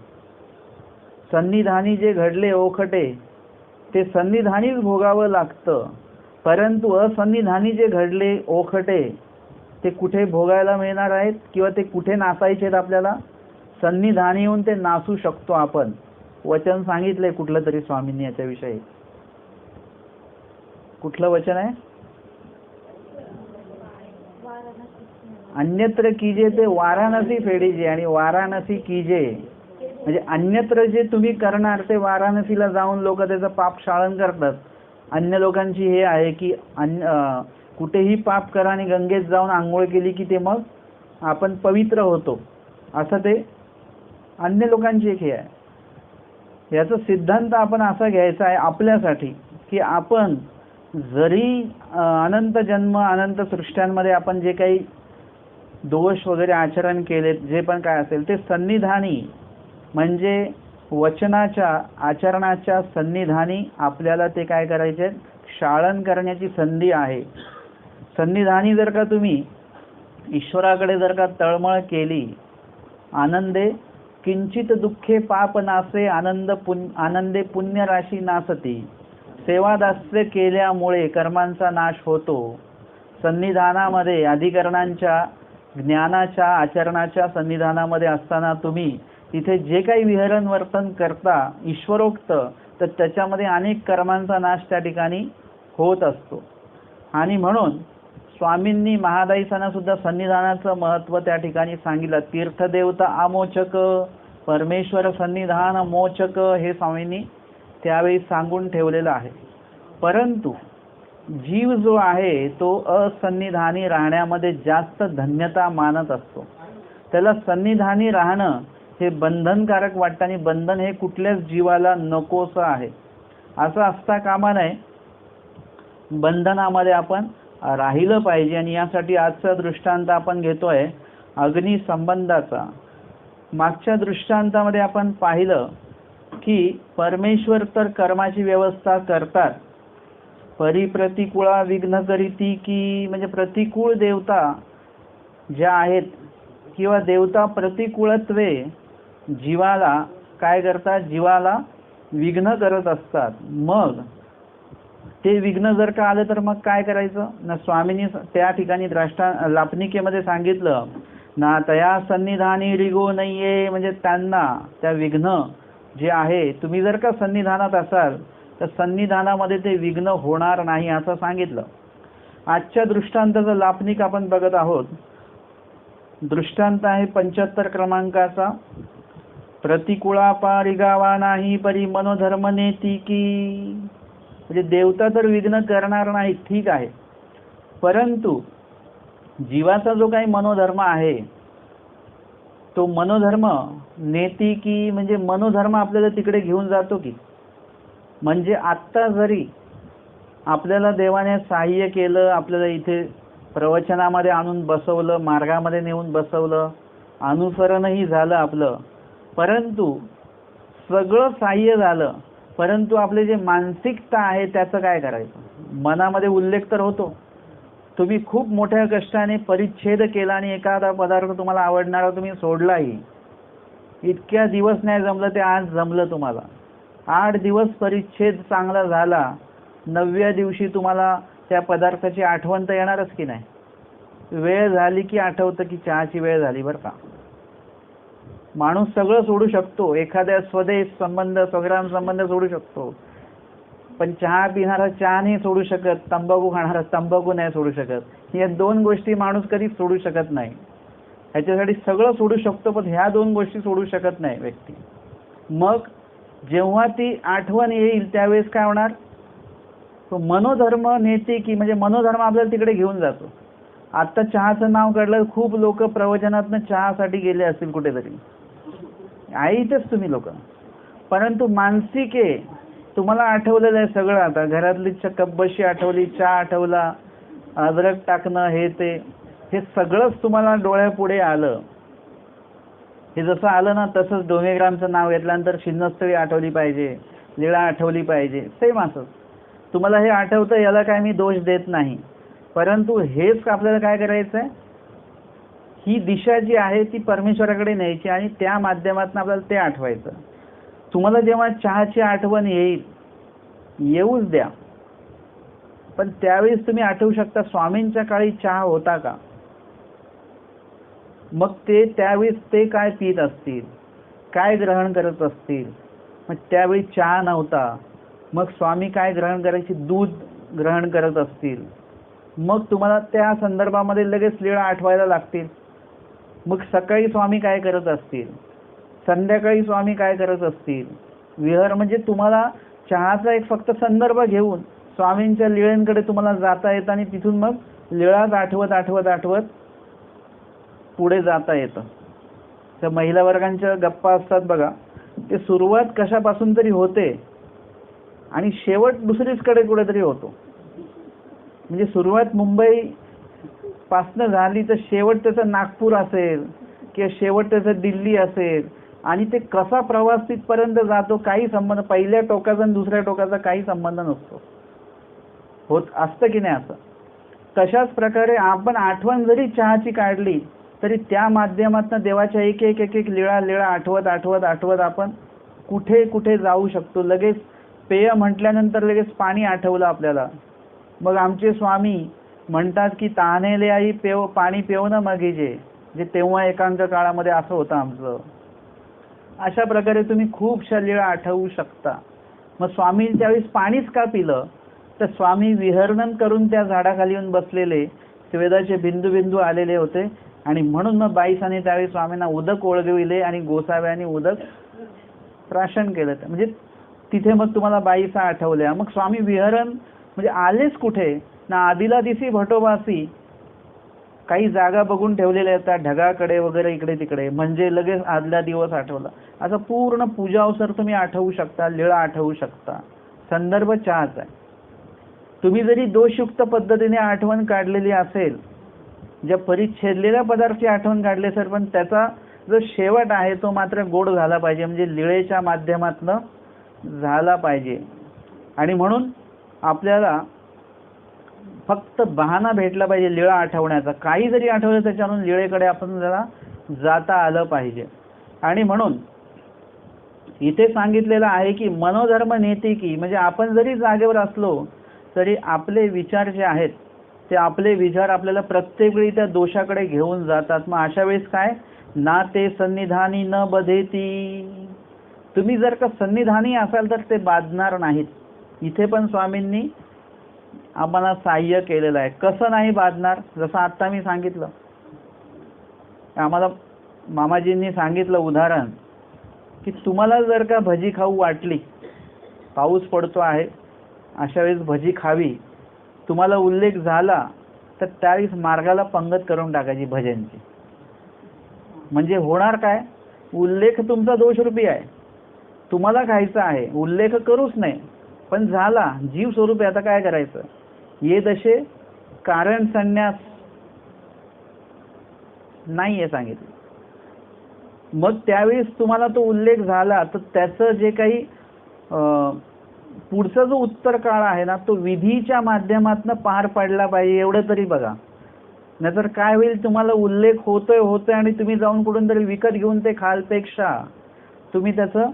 सन्निधानी जे घडले ओखटे ते सन्निधानीच भोगावं लागतं. परंतु असन्निधानी जे घडले ओखटे ते कुठे भोगायला मिळणार आहेत किंवा ते कुठे नाचायचे आहेत? आपल्याला सन्निधानी येऊन ते नाचू शकतो आपण. वचन सांगितलंय कुठलं तरी स्वामींनी याच्याविषयी. कुठलं वचन आहे? अन्यत्र कीजे ते वाराणसी फेडीजे, आणि वाराणसी कीजे म्हणजे अन्यत्र जे तुम्ही करणार ते वाराणसीला जाऊन लोक त्याचं पाप शाळन करतात. अन्य लोकांची हे आहे की कुठेही पाप करा आणि गंगेत जाऊन आंघोळ केली की ते मग आपण पवित्र होतो, असं ते अन्य लोकांची एक हे आहे. याचा सिद्धांत आपण असा घ्यायचा आहे आपल्यासाठी की आपण जरी अनंत जन्म, अनंत सृष्ट्यांमध्ये आपण जे काही दोष वगैरे आचरण केले, जे पण काय असेल ते सन्निधानी म्हणजे वचनाच्या आचरणाच्या सन्निधानी आपल्याला ते काय करायचे, क्षालन करण्याची संधी आहे. सन्निधानी जर का तुम्ही ईश्वराकडे जर का तळमळ केली, आनंदे किंचित दुःखे पाप नासे, आनंदे पुण्य राशी नासती. सेवादास्य केल्यामुळे कर्मांचा नाश होतो. सन्निधानामध्ये अधिकरणांच्या ज्ञानाच्या आचरणाच्या सन्निधानामध्ये असताना तुम्ही तिथे जे काही विहरण वर्तन करता ईश्वरोक्त, तर त्याच्यामध्ये अनेक कर्मांचा नाश त्या ठिकाणी होत असतो. आणि म्हणून स्वामींनी महादायीसांना सुद्धा सन्निधानाचं महत्त्व त्या ठिकाणी सांगितलं. तीर्थदेवता आमोचक, परमेश्वर सन्निधान मोचक, हे स्वामींनी त्यावेळी सांगून ठेवलेलं आहे. परंतु जीव जो आहे तो असन्निधानी राहण्यामध्ये जास्त धन्यता मानत असतो. त्याला सन्निधानी राहणं हे बंधनकारक वाटतं आणि बंधन हे कुठल्याच जीवाला नकोसं आहे. असं असता कामा नये. बंधनामध्ये आपण राहिलं पाहिजे. आणि यासाठी आजचा दृष्टांत आपण घेतोय अग्नी संबंधाचा. मागच्या दृष्टांतामध्ये आपण पाहिलं की परमेश्वर तर कर्माची व्यवस्था करतात. परिप्रतिकूळा विघ्न करीती, की म्हणजे प्रतिकूळ देवता ज्या आहेत किंवा देवता प्रतिकूळत्वे जीवाला काय करतात, जीवाला विघ्न करत असतात. मग ते विघ्न जर का आलं तर मग काय करायचं ना, स्वामींनी त्या ठिकाणी लापणिकेमध्ये सांगितलं ना, तया सन्निधानी रिगो नाहीये, म्हणजे त्यांना त्या विघ्न जे आहे, तुम्ही जर का सन्निधानात असाल तर सन्निधानामध्ये ते विघ्न होणार नाही असं सांगितलं. आजच्या दृष्टांताचं लापणिक आपण बघत आहोत. दृष्टांत आहे 75 क्रमांकाचा. प्रतिकूळा पारिगावा नाही, परी मनोधर्म नेती की. म्हणजे देवता तर विघ्न करणार नाही, ठीक आहे, परंतु जीवाचा जो काही मनोधर्म आहे तो मनोधर्म नेती की, म्हणजे मनोधर्म आपल्याला तिकडे घेऊन जातो की. म्हणजे आत्ता जरी आपल्याला देवाने सहाय्य केलं, आपल्याला इथे प्रवचनामध्ये आणून बसवलं, मार्गामध्ये नेऊन बसवलं, अनुसरणही झालं आपलं, परंतु सगळं सहाय्य झालं, परंतु आपले जे मानसिकता आहे त्याचं काय करायचं. मनामध्ये उल्लेख तर होतो. तुम्ही खूप मोठ्या कष्टाने परिच्छेद केला आणि एखादा पदार्थ तुम्हाला आवडणारा तुम्ही सोडलाही. इतक्या दिवस नाही जमलं ते आज जमलं तुम्हाला. 8 दिवस परिच्छेद चांगला झाला, 9व्या दिवशी तुम्हाला त्या पदार्थाची आठवण तर येणारच की नाही. वेळ झाली की आठवतं की चहाची वेळ झाली बरं का. माणूस सगळं सोडू शकतो, एखाद्या स्वदेश संबंध स्वग्राम संबंध सोडू शकतो, पण चहा पिणारा चहा नाही सोडू शकत, तंबाखू खाणारा तंबाखू नाही सोडू शकत. या 2 गोष्टी माणूस कधीच सोडू शकत नाही. ह्याच्यासाठी सगळं सोडू शकतो, पण ह्या 2 गोष्टी सोडू शकत नाही व्यक्ती. मग जेव्हा ती आठवण येईल त्यावेळेस काय होणार, तो मनोधर्म नेते की, म्हणजे मनोधर्म आपल्याला तिकडे घेऊन जातो. आता चहाचं नाव काढलं, खूप लोक प्रवचनातनं चहासाठी गेले असतील कुठेतरी, ऐकतेच तुम्ही लोक, परंतु मानसिके तुम्हाला आठवलेलं आहे सगळं. आता घरातली कब्बशी आठवली, चहा आठवला, अद्रक टाकणं, हे सगळंच तुम्हाला डोळ्यापुढे आलं. हे जसं आलं ना तसंच डोमेग्रामचं नाव घेतल्यानंतर शिन्नस्थळी आठवली पाहिजे, लीळा आठवली पाहिजे, सेम असंच तुम्हाला हे आठवतं. याला काय मी दोष देत नाही, परंतु हेच आपल्याला काय करायचं आहे, ही दिशा जी आहे ती परमेश्वराकडे न्यायची आणि त्या माध्यमातून आपल्याला ते आठवायचं. तुम्हाला जेव्हा चहाची आठवण येईल, येऊच द्या, पण त्यावेळेस तुम्ही आठवू शकता स्वामींच्या काळी चहा होता का. मग ते त्यावेळेस ते काय पीत असतील, काय ग्रहण करत असतील. मग त्यावेळी चहा नव्हता, मग स्वामी काय ग्रहण करायची, दूध ग्रहण करत असतील. मग तुम्हाला त्या संदर्भामध्ये लगेच लीळा आठवायला लागतील. मग सकाळी स्वामी काय करत असतील, संध्याकाळी स्वामी काय करत असतील. विहर म्हणजे तुम्हाला चहाचा एक फक्त संदर्भ घेऊन स्वामींच्या लीळेंकडे तुम्हाला जाता येतं आणि तिथून मग लीळाच आठवत आठवत आठवत पुढे जाता येतं. त्या महिला वर्गांच्या गप्पा असतात बघा, ते सुरुवात कशापासून तरी होते आणि शेवट दुसरीचकडे कुठेतरी होतो. म्हणजे सुरुवात मुंबई पासनं झाली तर शेवट त्याचं नागपूर असेल, किंवा शेवट त्याचं दिल्ली असेल, आणि ते कसा प्रवास तिथपर्यंत जातो काही संबंध, पहिल्या टोकाचा आणि दुसऱ्या टोकाचा काही संबंध नसतो. होत असतं की नाही असं. तशाच प्रकारे आपण आठवण जरी चहाची काढली तरी त्या माध्यमातून देवाच्या एक एक एक एक लीळा आठवत आठवत आठवत आपण कुठे कुठे जाऊ शकतो. लगेच पेय म्हटल्यानंतर लगेच पाणी आठवलं आपल्याला. मग आमचे स्वामी म्हणतात की तानेले आई पेव पाणी पेवणं मगीजे, जे तेव्हा एकांत काळामध्ये असं होतं आमचं. अशा प्रकारे तुम्ही खूपशा लीळा आठवू शकता. मग स्वामी त्यावेळेस पाणीच का पिलं, तर स्वामी विहरणन करून त्या झाडाखाली येऊन बसलेले, स्वेदाचे बिंदू बिंदू आलेले होते आणि म्हणून मग बाईसाने त्यावेळी स्वामींना उदक ओळगविले आणि गोसाव्याने उदक प्राशन केलं. म्हणजे तिथे मग तुम्हाला बाईसा आठवल्या. मग स्वामी विहरण म्हणजे आलेच कुठे ना, आदिला दिसी भटोबासी, काही जागा बघून ठेवलेल्या आहेत ढगाकडे वगैरे इकडे तिकडे, म्हणजे लगेच आदल्या दिवस आठवला. असं पूर्ण पूजा अवसर तुम्ही आठवू शकता, लीळा आठवू शकता. संदर्भ चहाच आहे. तुम्ही जरी दोषयुक्त पद्धतीने आठवण काढलेली असेल, ज्या परिच्छेदलेल्या पदार्थाची आठवण काढली असेल, पण त्याचा जो शेवट आहे तो मात्र गोड झाला पाहिजे, म्हणजे लीळेच्या माध्यमातून झाला पाहिजे. आणि म्हणून आपल्याला फक्त बहाणा भेटला पाहिजे लीळा आठवण्याचा. काही जरी आठवलं त्याच्यावरून लीळेकडे आपण जरा जाता आलं पाहिजे. आणि म्हणून इथे सांगितलेलं आहे की मनोधर्म नेती की, म्हणजे आपण जरी जागेवर असलो तरी आपले विचार जे आहेत ते आपले विचार आपल्याला प्रत्येक वेळी त्या दोषाकडे घेऊन जातात. मग अशा वेळेस काय, ना ते सन्निधानी न बधेती. तुम्ही जर का सन्निधानी असाल तर ते बाधणार नाहीत. इथे पण स्वामींनी आम्हाला सहाय्य केलेलं आहे. कसं नाही बाधणार, जसं आत्ता मी सांगितलं, आम्हाला मामाजींनी सांगितलं उदाहरण की तुम्हाला जर का भजी खाऊ वाटली, पाऊस पडतो आहे, अशा वेळेस भजी खावी, तुम्हाला उल्लेख झाला तर त्यावेळेस मार्गाला पंगत करून टाकायची भज्यांची. म्हणजे होणार काय, उल्लेख तुमचा दोषरूपी आहे, तुम्हाला खायचं आहे, उल्लेख करूच नाही, पण झाला जीव स्वरूपी, आता काय करायचं. ये दशे कारण संन्यास नाहीये सांगितलं. मग त्यावेळेस तुम्हाला तो उल्लेख झाला तर त्याचं जे काही पुढचा जो उत्तर काळ आहे ना, तो विधीच्या माध्यमातून पार पडला पाहिजे, एवढं तरी बघा. नाहीतर काय होईल, तुम्हाला उल्लेख होतोय आणि तुम्ही जाऊन कुठून तरी विकत घेऊन ते खालपेक्षा तुम्ही त्याचं,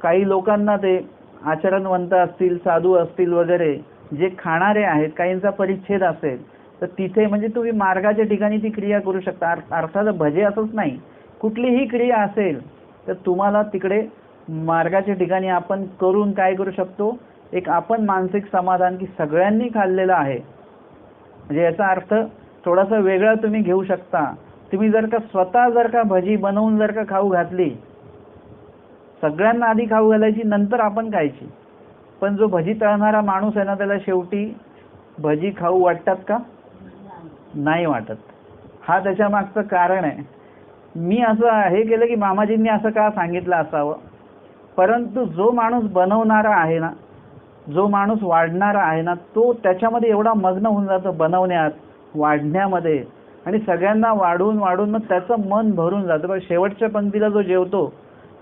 काही लोकांना ते आचरणवंत असतील, साधू असतील वगैरे जे खाणारे आहेत, काहींचा परिच्छेद असेल तर तिथे म्हणजे तुम्ही मार्गाच्या ठिकाणी ती क्रिया करू शकता. अर्थात भजे असंच नाही, कुठलीही क्रिया असेल तर तुम्हाला तिकडे मार्गाच्या ठिकाणी आपण करून काय करू शकतो, एक आपण मानसिक समाधान की सगळ्यांनी खाल्लेलं आहे. म्हणजे याचा अर्थ थोडासा वेगळा तुम्ही घेऊ शकता. तुम्ही जर का स्वतः जर का भजी बनवून जर का खाऊ घातली, सगळ्यांना आधी खाऊ घालायची, नंतर आपण खायची, पण जो भजी तळणारा माणूस आहे ना, त्याला शेवटी भजी खाऊ वाटतात का, नाही वाटत. हा त्याच्या मागचं कारण आहे. मी असं हे केलं की मामाजींनी असं का सांगितलं असावं, परंतु जो माणूस बनवणारा आहे ना, जो माणूस वाढणारा आहे ना, तो त्याच्यामध्ये एवढा मग्न होऊन जातो बनवण्यात, वाढण्यामध्ये, आणि सगळ्यांना वाढून वाढून मग त्याचं मन भरून जातं. पण शेवटच्या पंक्तीला जो जेवतो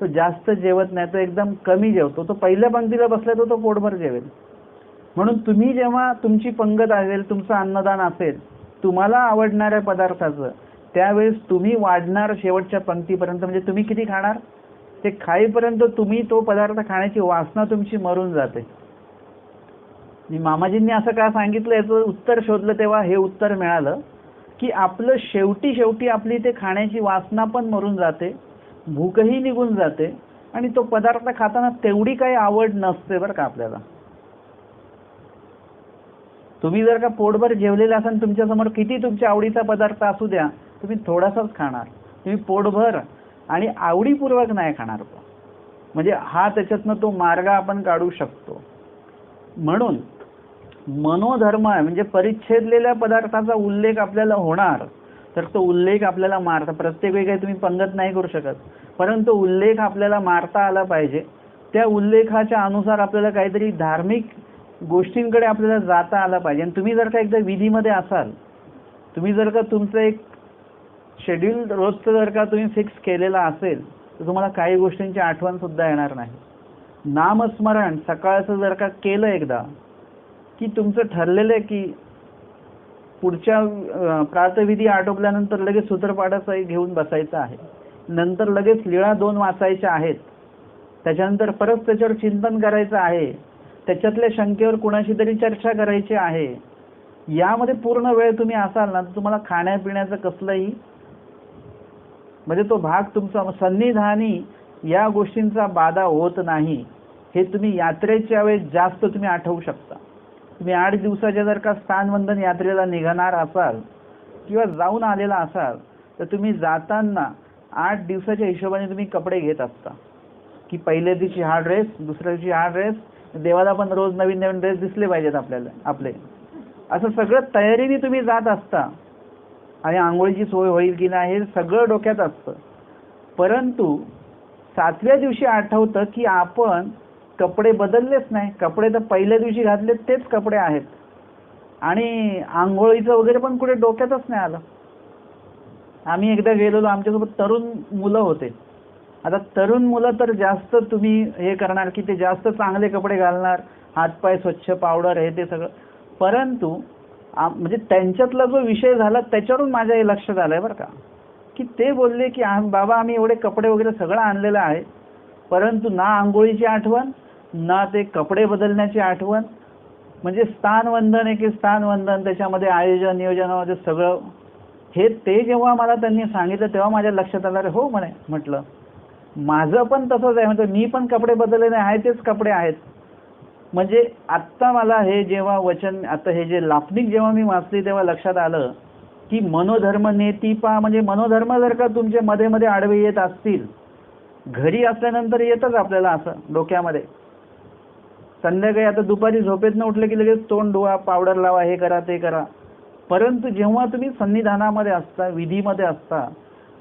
तो जास्त जेवत नाही, तो एकदम कमी जेवतो. तो पहिल्या पंक्तीला बसला तो पोटभर जेवेल. म्हणून तुम्ही जेव्हा तुमची पंगत असेल, तुमचं अन्नदान असेल तुम्हाला आवडणाऱ्या पदार्थाचं, त्यावेळेस तुम्ही वाढणार शेवटच्या पंक्तीपर्यंत. म्हणजे तुम्ही किती खाणार, ते खाईपर्यंत तुम्ही तो पदार्थ खाण्याची वासना तुमची मरून जाते. मी मामाजींनी असं का सांगितलं याचं उत्तर शोधलं तेव्हा हे उत्तर मिळालं की आपलं शेवटी आपली ते खाण्याची वासना पण मरून जाते, भूकही निघून जाते, आणि तो पदार्थ खाताना तेवढी काही आवड नसते बरं का आपल्याला. तुम्ही जर का पोटभर जेवलेला असाल, तुमच्यासमोर किती तुमच्या आवडीचा पदार्थ असू द्या, तुम्ही थोडासाच खाणार. तुम्ही पोटभर आणि आवडीपूर्वक नाही खाणार. म्हणजे हा त्याच्यातनं तो मार्ग आपण काढू शकतो. म्हणून मनोधर्म आहे, म्हणजे परिच्छेदलेल्या पदार्थाचा उल्लेख आपल्याला होणार, तर तो उल्लेख आपल्याला मारता, प्रत्येक वेळी काही तुम्ही पंगत नाही करू शकत, परंतु उल्लेख आपल्याला मारता आला पाहिजे. त्या उल्लेखाच्या अनुसार आपल्याला काहीतरी धार्मिक गोष्टींकडे आपल्याला जाता आला पाहिजे. आणि तुम्ही जर का एकदा विधीमध्ये असाल, तुम्ही जर का तुमचं एक शेड्यूल रोजचं जर का तुम्ही फिक्स केलेला असेल, तर तुम्हाला काही गोष्टींची आठवण सुद्धा येणार नाही. नामस्मरण सकाळचं जर का केलं एकदा की तुमचं ठरलेलं आहे की पुढच्या प्रातःविधी आटोपल्यानंतर लगेच सूत्रपाठाचा घेऊन बसायचं आहे, नंतर लगेच लीळा 2 वाचायच्या आहेत, त्याच्यानंतर परत त्याच्यावर चिंतन करायचं आहे, त्याच्यातल्या शंकेवर कुणाशी तरी चर्चा करायची आहे. यामध्ये पूर्ण वेळ तुम्ही असाल ना तर तुम्हाला खाण्यापिण्याचं कसलंही म्हणजे तो भाग तुमचा सन्निधानी या गोष्टींचा बाधा होत नाही. हे तुम्ही यात्रेच्या वेळेस जास्त तुम्ही आठवू शकता. तुम्ही 8 दिवसाच्या जर का स्थानवंदन यात्रेला निघणार असाल किंवा जाऊन आलेला असाल तर तुम्ही जाताना 8 दिवसाच्या हिशोबाने तुम्ही कपडे घेत असता की पहिल्या दिवशी हा ड्रेस, दुसऱ्या दिवशी हा ड्रेस, देवाला पण रोज नवीन नवीन ड्रेस दिसले पाहिजेत आपल्याला आपले, असं सगळं तयारीने तुम्ही जात असता. आणि आंघोळीची सोय होईल की नाही हे सगळं डोक्यात असतं. परंतु 7व्या दिवशी आठवतं की आपण कपडे बदललेच नाही, कपडे तर पहिल्या दिवशी घातले तेच कपडे आहेत आणि आंघोळीचं वगैरे पण कुठे डोक्यातच नाही आलं. आम्ही एकदा गेलेलो, आमच्यासोबत तरुण मुलं होते. आता तरुण मुलं तर जास्त तुम्ही हे करणार की ते जास्त चांगले कपडे घालणार, हातपाय स्वच्छ, पावडर हे ते सगळं. परंतु म्हणजे त्यांच्यातला जो विषय झाला त्याच्यावरून माझ्या हे लक्षात आलंय बरं का, की ते बोलले की बाबा आम्ही एवढे कपडे वगैरे सगळं आणलेलं आहे, परंतु ना आंघोळीची आठवण ना ते कपडे बदलण्याची आठवण. म्हणजे स्थानवंदन आहे की स्थानवंदन, त्याच्यामध्ये आयोजन नियोजनामध्ये सगळं हे ते जेव्हा मला त्यांनी सांगितलं तेव्हा माझ्या लक्षात आलं. हो म्हणे, म्हटलं माझं पण तसंच आहे, म्हणजे मी पण कपडे बदलले नाही, आहे तेच कपडे आहेत. म्हणजे आत्ता मला हे जेव्हा वचन, आता हे जे लापणीक जेव्हा मी वाचली तेव्हा लक्षात आलं की मनोधर्म नेतिपा, म्हणजे मनोधर्म जर का तुमचे मध्ये मध्ये आडवे येत असतील, घरी असल्यानंतर येतच आपल्याला असं डोक्यामध्ये, संध्याकाळी आता दुपारी झोपेतनं उठले की लगेच तोंड धुवा, पावडर लावा, हे करा ते करा. परंतु जेव्हा तुम्ही सन्निधानामध्ये असता, विधीमध्ये असता,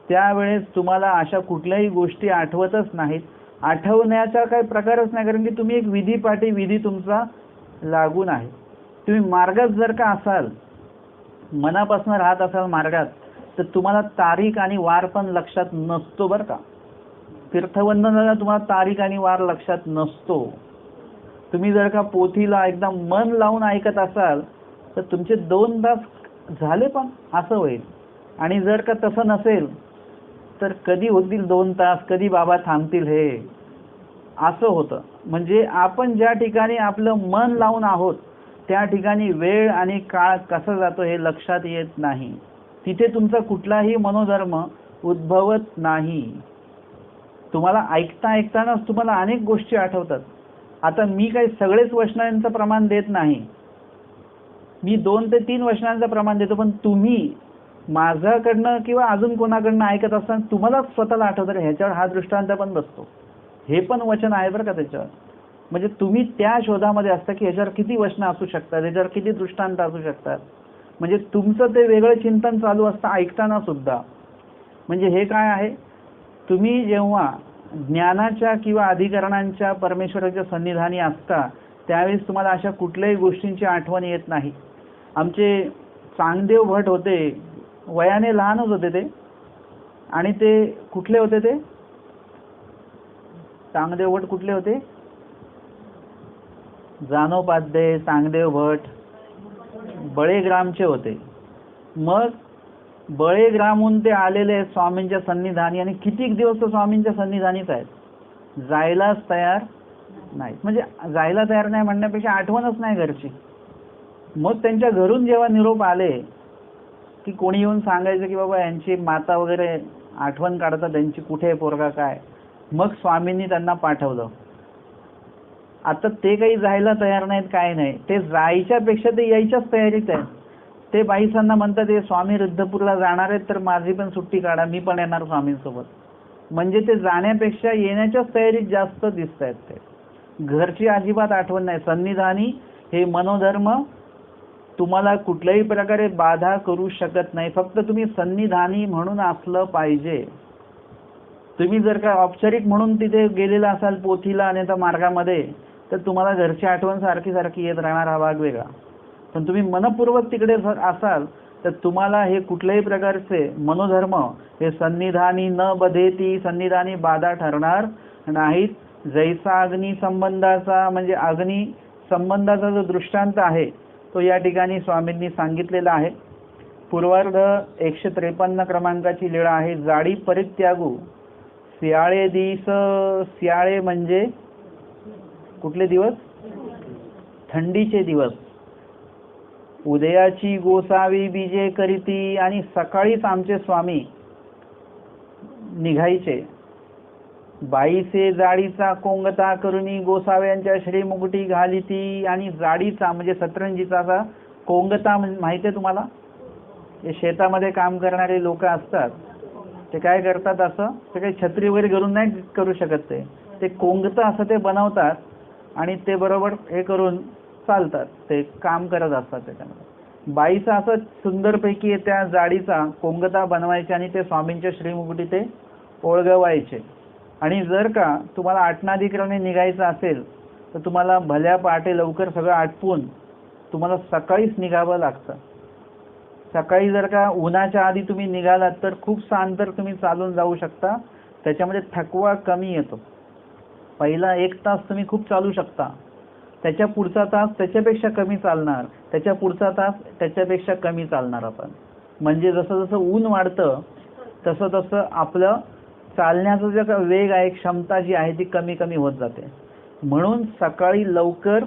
त्यावेळेस तुम्हाला अशा कुठल्याही गोष्टी आठवतच नाहीत. आठवण्याचा काही प्रकारच नाही, कारण की तुम्ही एक विधीपाठी, विधी तुमचा लागून आहे. तुम्ही मार्गात जर का असाल, मनापासून राहत असाल मार्गात, तर तुम्हाला तारीख आणि वार पण लक्षात नसतो बरं का. तीर्थवंदनाला तुम्हाला तारीख आणि वार लक्षात नसतो. तुम्ही जर का पोथीला एकदम मन लावून ऐकत असाल तर तुमचे 2 तास झाले पण असं होईल. आणि जर का तसं नसेल तर कधी होतील 2 तास, कधी बाबा थांबतील हे, असं होतं. म्हणजे आपण ज्या ठिकाणी आपलं मन लावून आहोत त्या ठिकाणी वेळ आणि काळ कसा जातो हे लक्षात येत नाही. तिथे तुमचा कुठलाही मनोधर्म उद्भवत नाही. तुम्हाला ऐकता ऐकतानाच तुम्हाला अनेक गोष्टी आठवतात. आता मी काही सगळेच वचनांचं प्रमाण देत नाही, मी 2 ते 3 वचनांचं प्रमाण देतो, पण तुम्ही माझ्याकडनं किंवा अजून कोणाकडनं ऐकत असताना तुम्हाला स्वतःला आठवतं ह्याच्यावर हा दृष्टांत पण बसतो, हे पण वचन आहे बरं का त्याच्यावर. म्हणजे तुम्ही त्या शोधामध्ये असता की ह्याच्यावर किती वचनं असू शकतात, ह्याच्यावर किती दृष्टांत असू शकतात. म्हणजे तुमचं ते वेगळं चिंतन चालू असतं ऐकताना सुद्धा. म्हणजे हे काय आहे, तुम्ही जेव्हा ज्ञानाच्या किंवा अधिकरणांच्या परमेश्वराच्या सन्निधानी असता त्यावेळेस तुम्हाला अशा कुठल्याही गोष्टींची आठवण येत नाही. आमचे चांगदेव भट होते, वयाने लहानच होते ते, आणि ते कुठले होते, ते चांगदेव भट कुठले होते, जानोपाध्ये, चांगदेव भट बळेग्रामचे होते. मग बळेग्रामहून ते आलेले स्वामींच्या सन्निधानी, आणि कितीक दिवस तो स्वामींच्या सन्निधानीच आहेत, जायलाच तयार नाही. म्हणजे जायला तयार नाही म्हणण्यापेक्षा आठवणच नाही घरची. मग त्यांच्या घरून जेव्हा निरोप आले की कोणी येऊन सांगायचं की बाबा यांची माता वगैरे आठवण काढतात, त्यांची कुठे पोरगा काय, मग स्वामींनी त्यांना पाठवलं. आता ते काही जायला तयार नाहीत, काय नाही, ते जायच्या पेक्षा ते यायच्याच तयारीत आहेत. ते बाईसांना म्हणतात ते स्वामी रिद्धपूरला जाणार आहेत तर माझी पण सुट्टी काढा, मी पण येणार स्वामींसोबत. म्हणजे ते जाण्यापेक्षा येण्याच्याच तयारीत जास्त दिसत आहेत. ते घरची अजिबात आठवण नाही. सन्निधानी हे मनोधर्म तुम्हाला कुठल्याही प्रकारे बाधा करू शकत नाही. फक्त तुम्ही सन्निधानी म्हणून असलं पाहिजे. तुम्ही जर का औपचारिक म्हणून तिथे गेलेला असाल पोथीला आणि त्या मार्गामध्ये, तर तुम्हाला घरची आठवण सारखी सारखी येत राहणार, हा भाग वेगळा. पण तुम्ही मनपूर्वक तिकडे असाल तर तुम्हाला हे कुठल्याही प्रकारचे मनोधर्म हे सन्निधानी न बधेती, सन्निधानी बाधा ठरणार नाहीत. जैसा अग्नी संबंधाचा म्हणजे अग्नी संबंधाचा जो दृष्टांत आहे तो या ठिकाणी स्वामींनी सांगितलेला आहे. पूर्वार्ध 153 क्रमांकाची लीळा आहे. जाडी परित्यागू सियाळे दिस. सियाळे म्हणजे कुठले दिवस? थंडीचे दिवस. उदयाची गोसावी बीजे करीती आणि सकाळीच आमचे स्वामी निघायचे. बाईसे जाडीचा कोंगता करुणी गोसाव्यांच्या श्रीमुकुटी घालिती. आणि जाडीचा म्हणजे सतरंजीचा कोंगता माहिती आहे तुम्हाला? हे शेतामध्ये काम करणारे लोक असतात ते काय करतात, असं ते काही छत्री वगैरे घालून नाही करू शकत, ते कोंगतं असं ते बनवतात आणि ते बरोबर हे करून चालतात, ते काम करत असतात. त्याच्यामध्ये बाईचा असं सुंदरपैकी त्या जाडीचा कोंगता बनवायचे आणि ते स्वामींच्या श्रीमुकुटी ते ओळगवायचे. आणि जर का तुम्हाला आटनाधिकरणे निघायचं असेल तर तुम्हाला भल्या पहाटे लवकर सगळं आटपून तुम्हाला सकाळीच निघावं लागतं. सकाळी जर का उन्हाच्या आधी तुम्ही निघालात तर खूप अंतर तुम्ही चालून जाऊ शकता. त्याच्यामध्ये थकवा कमी येतो. पहिला 1 तास तुम्ही खूप चालू शकता, त्याच्या पुढचा तास त्याच्यापेक्षा कमी चालणार, त्याच्या पुढचा तास त्याच्यापेक्षा कमी चालणार आपण. म्हणजे जसं जसं ऊन वाढतं तसं तसं आपलं चालण्याचा जो वेग आहे, क्षमता जी आहे ती कमी कमी होत जाते. म्हणून सकाळी लवकर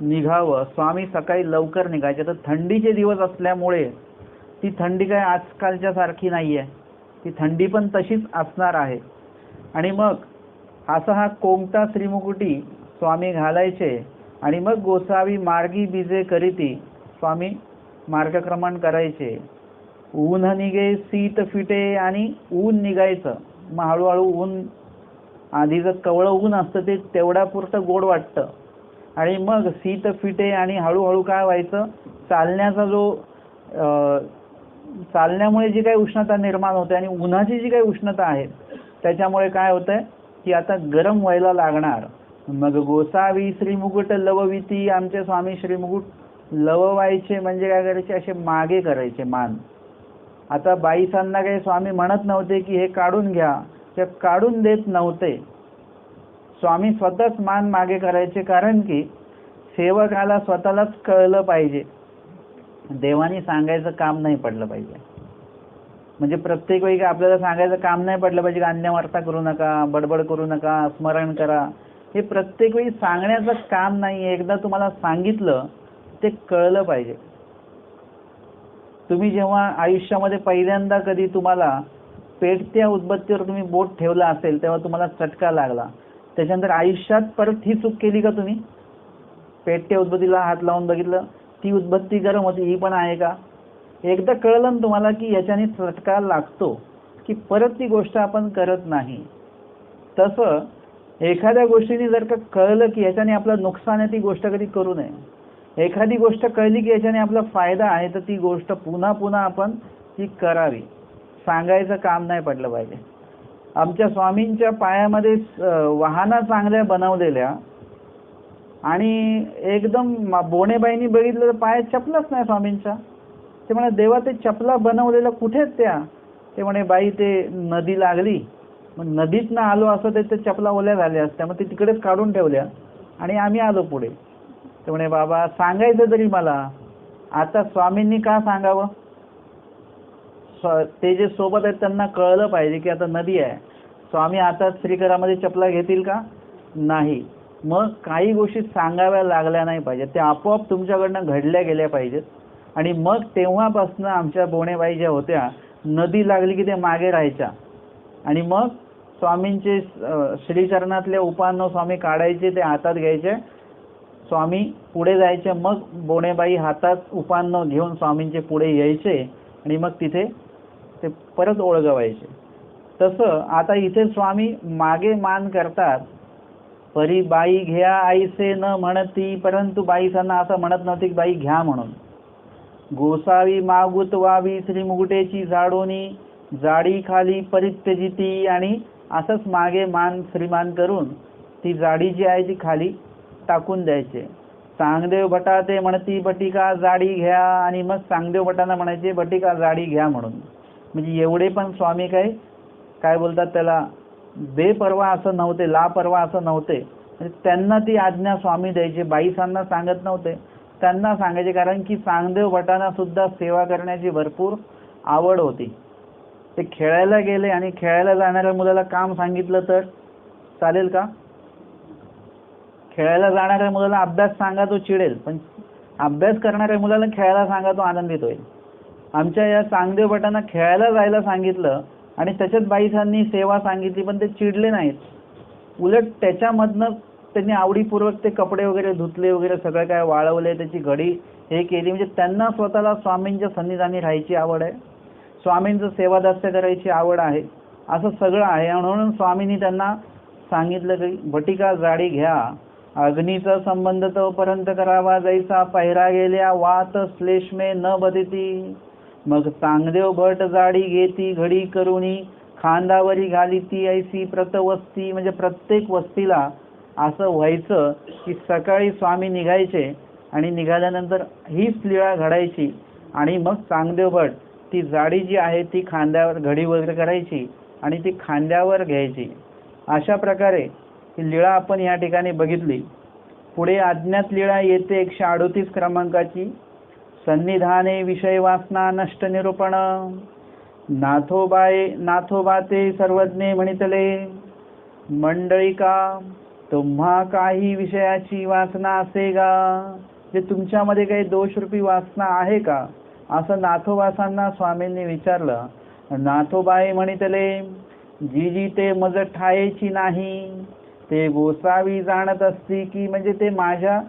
निघावं. स्वामी सकाळी लवकर निघायचे. तर थंडीचे दिवस असल्यामुळे ती थंडी काय आजकालच्या सारखी नाही आहे, ती थंडी पण तशीच असणार आहे. आणि मग असा हा कोंगता श्रीमुकुटी स्वामी घालायचे आणि मग गोसावी मार्गी बीजे करीती, स्वामी मार्गक्रमण करायचे. ऊन निघे शीत फिटे आणि ऊन निघायचं. मग हळूहळू ऊन, आधीचं कवळं ऊन असतं ते तेवढ्यापुरतं गोड वाटतं आणि मग शीत फिटे आणि हळूहळू काय व्हायचं, चालण्याचा जो चालण्यामुळे जी काही उष्णता निर्माण होते आणि उन्हाची जी काही उष्णता आहे त्याच्यामुळे काय होतंय की आता गरम व्हायला लागणार. मग गोसावी श्रीमुकुट लवविती, आमचे स्वामी श्रीमुकुट लववायचे म्हणजे काय करायचे, असे मागे करायचे मान. आता बाईसांना काही स्वामी म्हणत नव्हते की हे काढून घ्या, ते काढून देत नव्हते. स्वामी स्वतःच मान मागे करायचे, कारण की सेवकाला स्वतःलाच कळलं पाहिजे, देवानी सांगायचं काम नाही पडलं पाहिजे. म्हणजे प्रत्येक वेळी आपल्याला सांगायचं काम नाही पडलं पाहिजे, अन्यवार्ता करू नका, बडबड करू नका, स्मरण करा, हे प्रत्येक वेळी सांगण्याचं काम नाही. एकदा तुम्हाला सांगितलं ते कळलं पाहिजे. तुम्ही जेव्हा आयुष्यामध्ये पहिल्यांदा कधी तुम्हाला पेटत्या उदबत्तीवर तुम्ही बोट ठेवला असेल तेव्हा तुम्हाला चटका लागला, त्याच्यानंतर आयुष्यात परत ही चूक केली का तुम्ही? पेटत्या उदबत्तीला हात लावून बघितलं, ती उदबत्ती गरम होती, ही पण आहे का? एकदा कळलं ना तुम्हाला की याच्याने चटका लागतो की परत ती गोष्ट आपण करत नाही. तसं एखाद्या गोष्टीने जर का कळलं की याच्याने आपलं नुकसान आहे ती गोष्ट कधी करू नये. एखादी गोष्ट कळली की याच्याने आपला फायदा आहे तर ती गोष्ट पुन्हा पुन्हा आपण ती करावी. सांगायचं काम नाही पडलं पाहिजे. आमच्या स्वामींच्या पायामध्ये वाहना चांगल्या बनवलेल्या आणि एकदम बोणेबाईंनी बघितलं तर पायात चपलाच नाही स्वामींच्या. ते म्हणे देवा ते चपला बनवलेल्या कुठेच त्या? ते म्हणे बाई ते नदी लागली, मग नदीतनं आलो असं ते चपला ओल्या झाल्या असत्या, मग ते तिकडेच काढून ठेवल्या आणि आम्ही आलो पुढे. ते म्हणे बाबा सांगायचं तरी मला. आता स्वामींनी का सांगावं? ते जे सोबत आहेत त्यांना कळलं पाहिजे की आता नदी आहे. स्वामी आता श्रीकरामध्ये चपला घेतील का? नाही. मग काही गोष्टी सांगाव्या लागल्या नाही पाहिजेत, त्या आपोआप तुमच्याकडनं घडल्या गेल्या पाहिजेत. आणि मग तेव्हापासून आमच्या बोणेबाई ज्या होत्या, नदी लागली की ते मागे राहायच्या आणि मग स्वामींचे श्रीचरणातले उपान्न स्वामी काढायचे, ते हातात घ्यायचे, स्वामी पुढे जायचे, मग बोणेबाई हातात उपान्न घेऊन स्वामींचे पुढे यायचे आणि मग तिथे ते परत ओळगवायचे. तसं आता इथे स्वामी मागे मान करतात. परी बाई घ्या आईसे न म्हणती, परंतु बाईसांना असं म्हणत नव्हती की बाई घ्या म्हणून. गोसावी मागुत वावी श्रीमुकुटेची जाडोनी, जाडी खाली परित्यजिती, आणि असंच मागे मान श्रीमान करून ती जाडी जी आहे ती खाली टाकून द्यायचे. चांगदेव भटा ते म्हणती बटिका जाडी घ्या, आणि मग चांगदेव भटांना म्हणायचे बटिका जाडी घ्या म्हणून. म्हणजे एवढे पण स्वामी काय बोलतात त्याला, बेपर्वा असं नव्हते, लापर्वा असं नव्हते. म्हणजे त्यांना ती आज्ञा स्वामी द्यायचे, बाईसांना सांगत नव्हते, त्यांना सांगायचे. कारण की चांगदेव भटांना सुद्धा सेवा करण्याची भरपूर आवड होती. ते खेळायला गेले आणि खेळायला जाणाऱ्या मुलाला काम सांगितलं तर चालेल का? खेळायला जाणाऱ्या मुलाला अभ्यास सांगा तो चिडेल, पण अभ्यास करणाऱ्या मुलाला खेळायला सांगा तो आनंदित होईल. आमच्या या चांगदेव भटांना खेळायला जायला सांगितलं आणि त्याच्यात बाईसांनी सेवा सांगितली, पण ते चिडले नाहीत. उलट त्याच्यामधनं त्यांनी आवडीपूर्वक ते कपडे वगैरे धुतले वगैरे, सगळं काय वाळवले, त्याची घडी हे केली. म्हणजे त्यांना स्वतःला स्वामींच्या सन्निधानी राहायची आवड आहे, स्वामींचं सेवादास्य करायची आवड आहे, असं सगळं आहे. म्हणून स्वामींनी त्यांना सांगितलं की बटिका जाडी घ्या, अग्नीचा संबंध तोपर्यंत करावा, जैसा पहिरा गेल्या वात श्लेष्मे न बदिती. मग चांगदेव भट जाडी घेती घडी करुणी, खांदावरी घालीती ऐसी प्रतवस्ती. म्हणजे प्रत्येक वस्तीला असं व्हायचं की सकाळी स्वामी निघायचे आणि निघाल्यानंतर हीच लीळा घडायची, आणि मग चांगदेव भट ती जाडी जी आहे ती खांद्यावर घडी वगैरे करायची आणि ती खांद्यावर घ्यायची. अशा प्रकारे ही लीळा आपण या ठिकाणी बघितली. पुढे अज्ञात लीळा येते 138 क्रमांकाची. सन्निधाने विषय वासना नष्ट निरूपण. नाथोबा ते सर्वज्ञे म्हणितले, मंडळिका तुम्हा काही विषयाची वासना असे का? जे तुमच्यामध्ये काही दोषरूपी वासना आहे का, असं नाथोबासांना स्वामींनी विचारलं. नाथोबाई म्हणितले, जी जी ते मज ठायची नाही, ते गोसावी जाणत असती की. म्हणजे ते माझ्या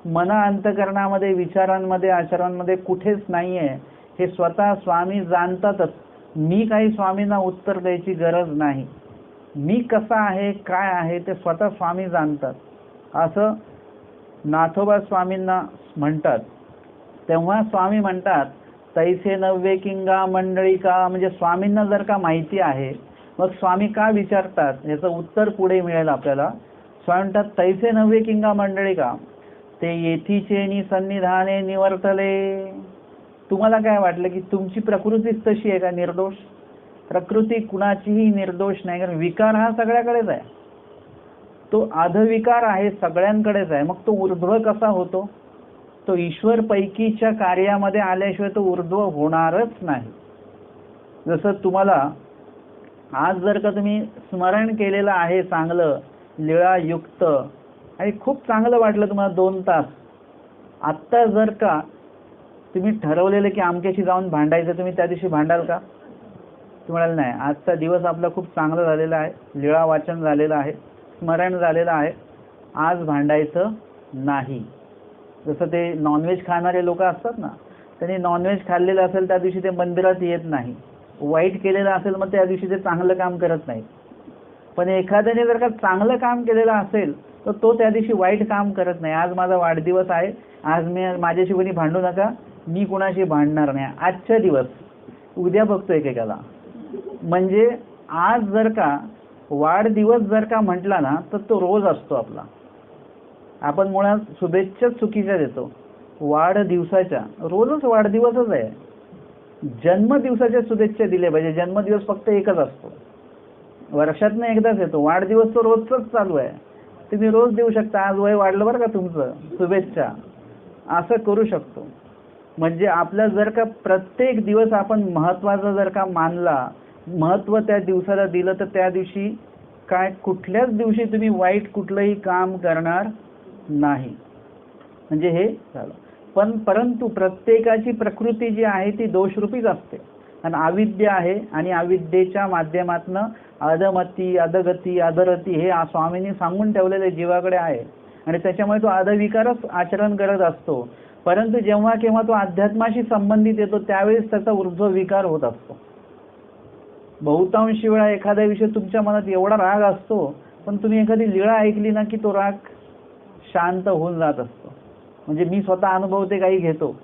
मना अंतकरणामध्ये, विचारांमध्ये, आचरणांमध्ये कुठेच नाही आहे, हे स्वतः स्वामी जाणतातच. मी काही स्वामींना उत्तर द्यायची गरज नाही. मी कसा आहे, काय आहे, ते स्वतः स्वामी जाणतात, असं नाथोबा स्वामींना म्हणतात. तेव्हा स्वामी म्हणतात, तैसे नव्हे किंगा मंडळिका. म्हणजे स्वामींना जर का माहिती आहे, मग स्वामी का विचारतात, याचं उत्तर पुढे मिळेल आपल्याला. स्वामी म्हणतात, तैसे नव्हे किंगा मंडळिका, ते येथीचे सन्निधाने निवर्तले. तुम्हाला काय वाटलं की तुमची प्रकृतीच तशी आहे का निर्दोष? प्रकृती कुणाचीही निर्दोष नाही, कारण विकार हा सगळ्याकडेच आहे, तो अधविकार आहे, सगळ्यांकडेच आहे. मग तो ऊर्ध्व कसा होतो? तो ईश्वर पैकीच्या कार्यामध्ये आल्याशिवाय तो ऊर्ध्व होणारच नाही. जसं तुम्हाला आज जर का तुम्ही स्मरण केलेलं आहे चांगलं लीळायुक्त आणि खूप चांगलं वाटलं तुम्हाला 2 तास, आत्ता जर का तुम्ही ठरवलेलं की आमच्याशी जाऊन भांडायचं, तुम्ही त्या दिवशी भांडाल का? तुम्हाला नाही. आजचा दिवस आपला खूप चांगला झालेला आहे, लीळा वाचन झालेलं आहे, स्मरण झालेलं आहे, आज भांडायचं नाही. जसं ते नॉनव्हेज खाणारे लोक असतात ना, त्यांनी नॉनव्हेज खाल्लेलं असेल त्या दिवशी ते मंदिरात येत नाही, वाईट केलेलं असेल मग त्या दिवशी ते चांगलं काम करत नाही. पण एखाद्याने जर का चांगलं काम केलेलं असेल तर तो त्या दिवशी वाईट काम करत नाही. आज माझा वाढदिवस आहे, आज माझ्याशी कोणी भांडू नका, मी कुणाशी भांडणार नाही, आजचा दिवस, उद्या बघतो एकेकाला. म्हणजे आज जर का वाढदिवस जर का म्हटला ना तर तो रोज असतो आपला. आपण मुळात शुभेच्छा चुकीच्या देतो, वाढदिवसाच्या रोजच वाढदिवसच आहे. जन्मदिवसाच्या शुभेच्छा दिल्या पाहिजे. जन्मदिवस फक्त एकच असतो, वर्षातनं एकदाच येतो. वाढदिवस तो रोजच चालू आहे, तुम्ही रोज देऊ शकता. आज वय वाढलं बरं का तुमचं, शुभेच्छा, असं करू शकतो. म्हणजे आपल्या जर का प्रत्येक दिवस आपण महत्त्वाचा जर का मानला, महत्त्व त्या दिवसाला दिलं, तर त्या दिवशी काय कुठल्याच दिवशी तुम्ही वाईट कुठलंही काम करणार नाही. म्हणजे हे झालं. पण परंतु प्रत्येकाची प्रकृती जी आहे ती दोषरूपीच असते, आणि अविद्य आहे, आणि अविद्येच्या माध्यमातनं अधमती, अधगती, अधरती हे स्वामींनी सांगून ठेवलेले जीवाकडे आहे, आणि त्याच्यामुळे तो अधविकारच आचरण करत असतो. परंतु जेव्हा केव्हा तो अध्यात्माशी संबंधित येतो त्यावेळेस त्याचा ऊर्ध्व विकार होत असतो. बहुतांशी वेळा एखाद्या विषयी तुमच्या मनात एवढा राग असतो, पण तुम्ही एखादी लीळा ऐकली ना की तो राग शांत होऊन जात असतो. म्हणजे मी स्वतः अनुभवते, काही घेतो.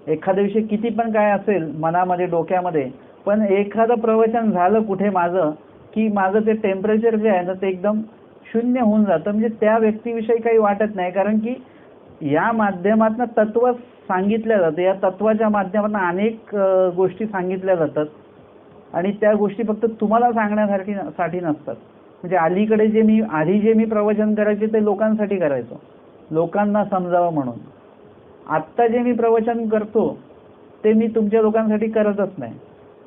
एखाद्या विषयी किती पण काय असेल मनामध्ये, डोक्यामध्ये, पण एखादं प्रवचन झालं कुठे माझं की माझं ते टेम्परेचर जे आहे ना ते एकदम 0 होऊन जातं. म्हणजे त्या व्यक्तीविषयी काही वाटत नाही, कारण की या माध्यमातून तत्व सांगितल्या जाते. या तत्वाच्या माध्यमातून अनेक गोष्टी सांगितल्या जातात आणि त्या गोष्टी फक्त तुम्हाला सांगण्यासाठी नसतात. म्हणजे अलीकडे जे मी प्रवचन करायचे ते लोकांसाठी करायचो, लोकांना समजावं म्हणून. आत्ता जे मी प्रवचन करतो ते मी तुमच्या लोकांसाठी करतच नाही,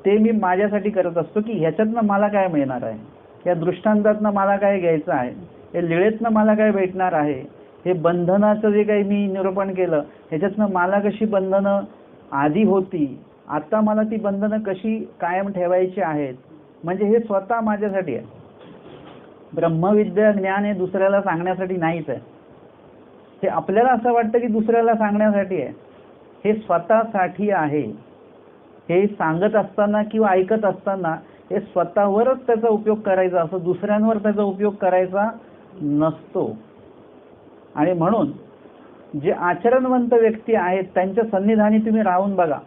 ते मी माझ्यासाठी करत असतो की ह्याच्यातनं मला काय मिळणार आहे, या दृष्टांतातनं मला काय घ्यायचं आहे, या लीळेतनं मला काय भेटणार आहे, हे बंधनाचं जे काही मी निरूपण केलं ह्याच्यातनं मला कशी बंधनं आधी होती, आता मला ती बंधनं कशी कायम ठेवायची आहेत. म्हणजे हे स्वतः माझ्यासाठी आहे. ब्रह्मविद्या ज्ञान हे दुसऱ्याला सांगण्यासाठी नाहीच आहे. हे आपल्याला असं वाटतं की दुसऱ्याला सांगण्यासाठी आहे, हे स्वतःसाठी आहे. हे सांगत असताना किंवा ऐकत असताना हे स्वतःवरच त्याचा उपयोग करायचा असतो, दुसऱ्यांवर त्याचा उपयोग करायचा नसतो. आणि म्हणून जे आचरणवंत व्यक्ती आहेत त्यांच्या सन्निधानी तुम्ही राहून बघा,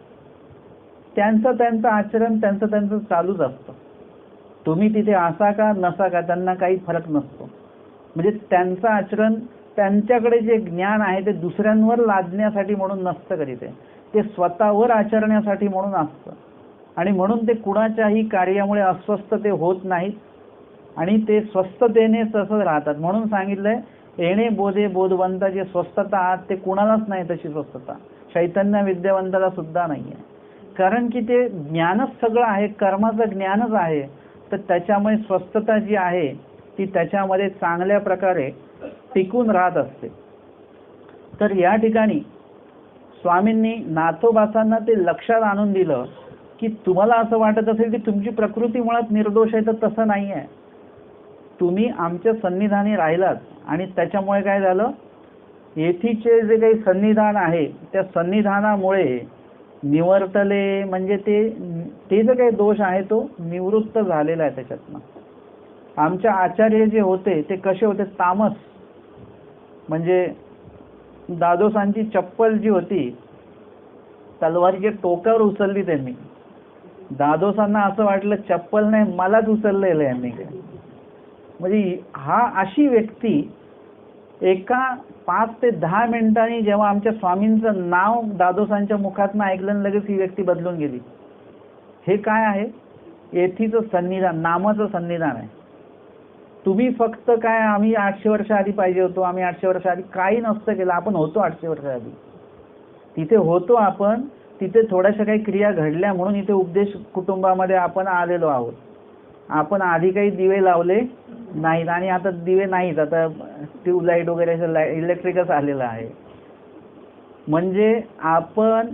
त्यांचं आचरण त्यांचं चालूच असतं. तुम्ही तिथे असा का नसा का त्यांना काही फरक नसतो. म्हणजे त्यांचं आचरण त्यांच्याकडे जे ज्ञान आहे ते दुसऱ्यांवर लादण्यासाठी म्हणून नसतं कधी, ते स्वतःवर आचरण्यासाठी म्हणून असतं. आणि म्हणून ते कुणाच्याही कार्यामुळे अस्वस्थ ते होत नाहीत आणि ते स्वस्थतेने तसंच राहतात. म्हणून सांगितलंय येणे बोधे बोधवंता, जे स्वस्थता आहात ते कुणालाच नाही तशी स्वस्थता, चैतन्य विद्यावंताला सुद्धा नाही आहे. कारण की ते ज्ञानच सगळं आहे, कर्माचं ज्ञानच आहे. तर त्याच्यामुळे स्वस्थता जी आहे ती त्याच्यामध्ये चांगल्या प्रकारे टिकून राहत असते. तर या ठिकाणी स्वामींनी नाथोबासांना ते लक्षात आणून दिलं की तुम्हाला असं वाटत असेल की तुमची प्रकृती मुळात निर्दोष आहे, तर तसं नाही आहे. तुम्ही आमच्या सन्निधानी राहिलात आणि त्याच्यामुळे काय झालं, येथीचे जे काही सन्निधान आहे त्या सन्निधानामुळे निवर्तले, म्हणजे ते जो काही दोष आहे तो निवृत्त झालेला आहे त्याच्यातनं. आमच्या आचार्य जे होते ते कसे होते, तामस. म्हणजे दादोसांची चप्पल जी होती तलवारीच्या टोकावर उचलली त्यांनी. दादोसांना असं वाटलं चप्पल नाही मलाच उचललेलं यांनी. म्हणजे हा अशी व्यक्ती एका 5 ते 10 मिनिटांनी जेव्हा आमच्या स्वामींचं नाव दादोसांच्या मुखातनं ऐकलं लगेच ही व्यक्ती बदलून गेली. हे काय आहे, येथीचं सन्निधान, नामाचं सन्निधान आहे. तुम्ही फक्त काय आम्ही 800 वर्ष आधी पाहिजे होतो, आम्ही 800 वर्ष आधी, काही नसतं केलं. आपण होतो 800 वर्ष आधी, तिथे होतो आपण, तिथे थोड्याशा काही क्रिया घडल्या म्हणून इथे उपदेश कुटुंबामध्ये आपण आलेलो आहोत. आपण आधी काही दिवे लावले नाहीत आणि आता दिवे नाहीत, आता ट्यूबलाईट वगैरे इलेक्ट्रिकच आलेलं आहे. म्हणजे आपण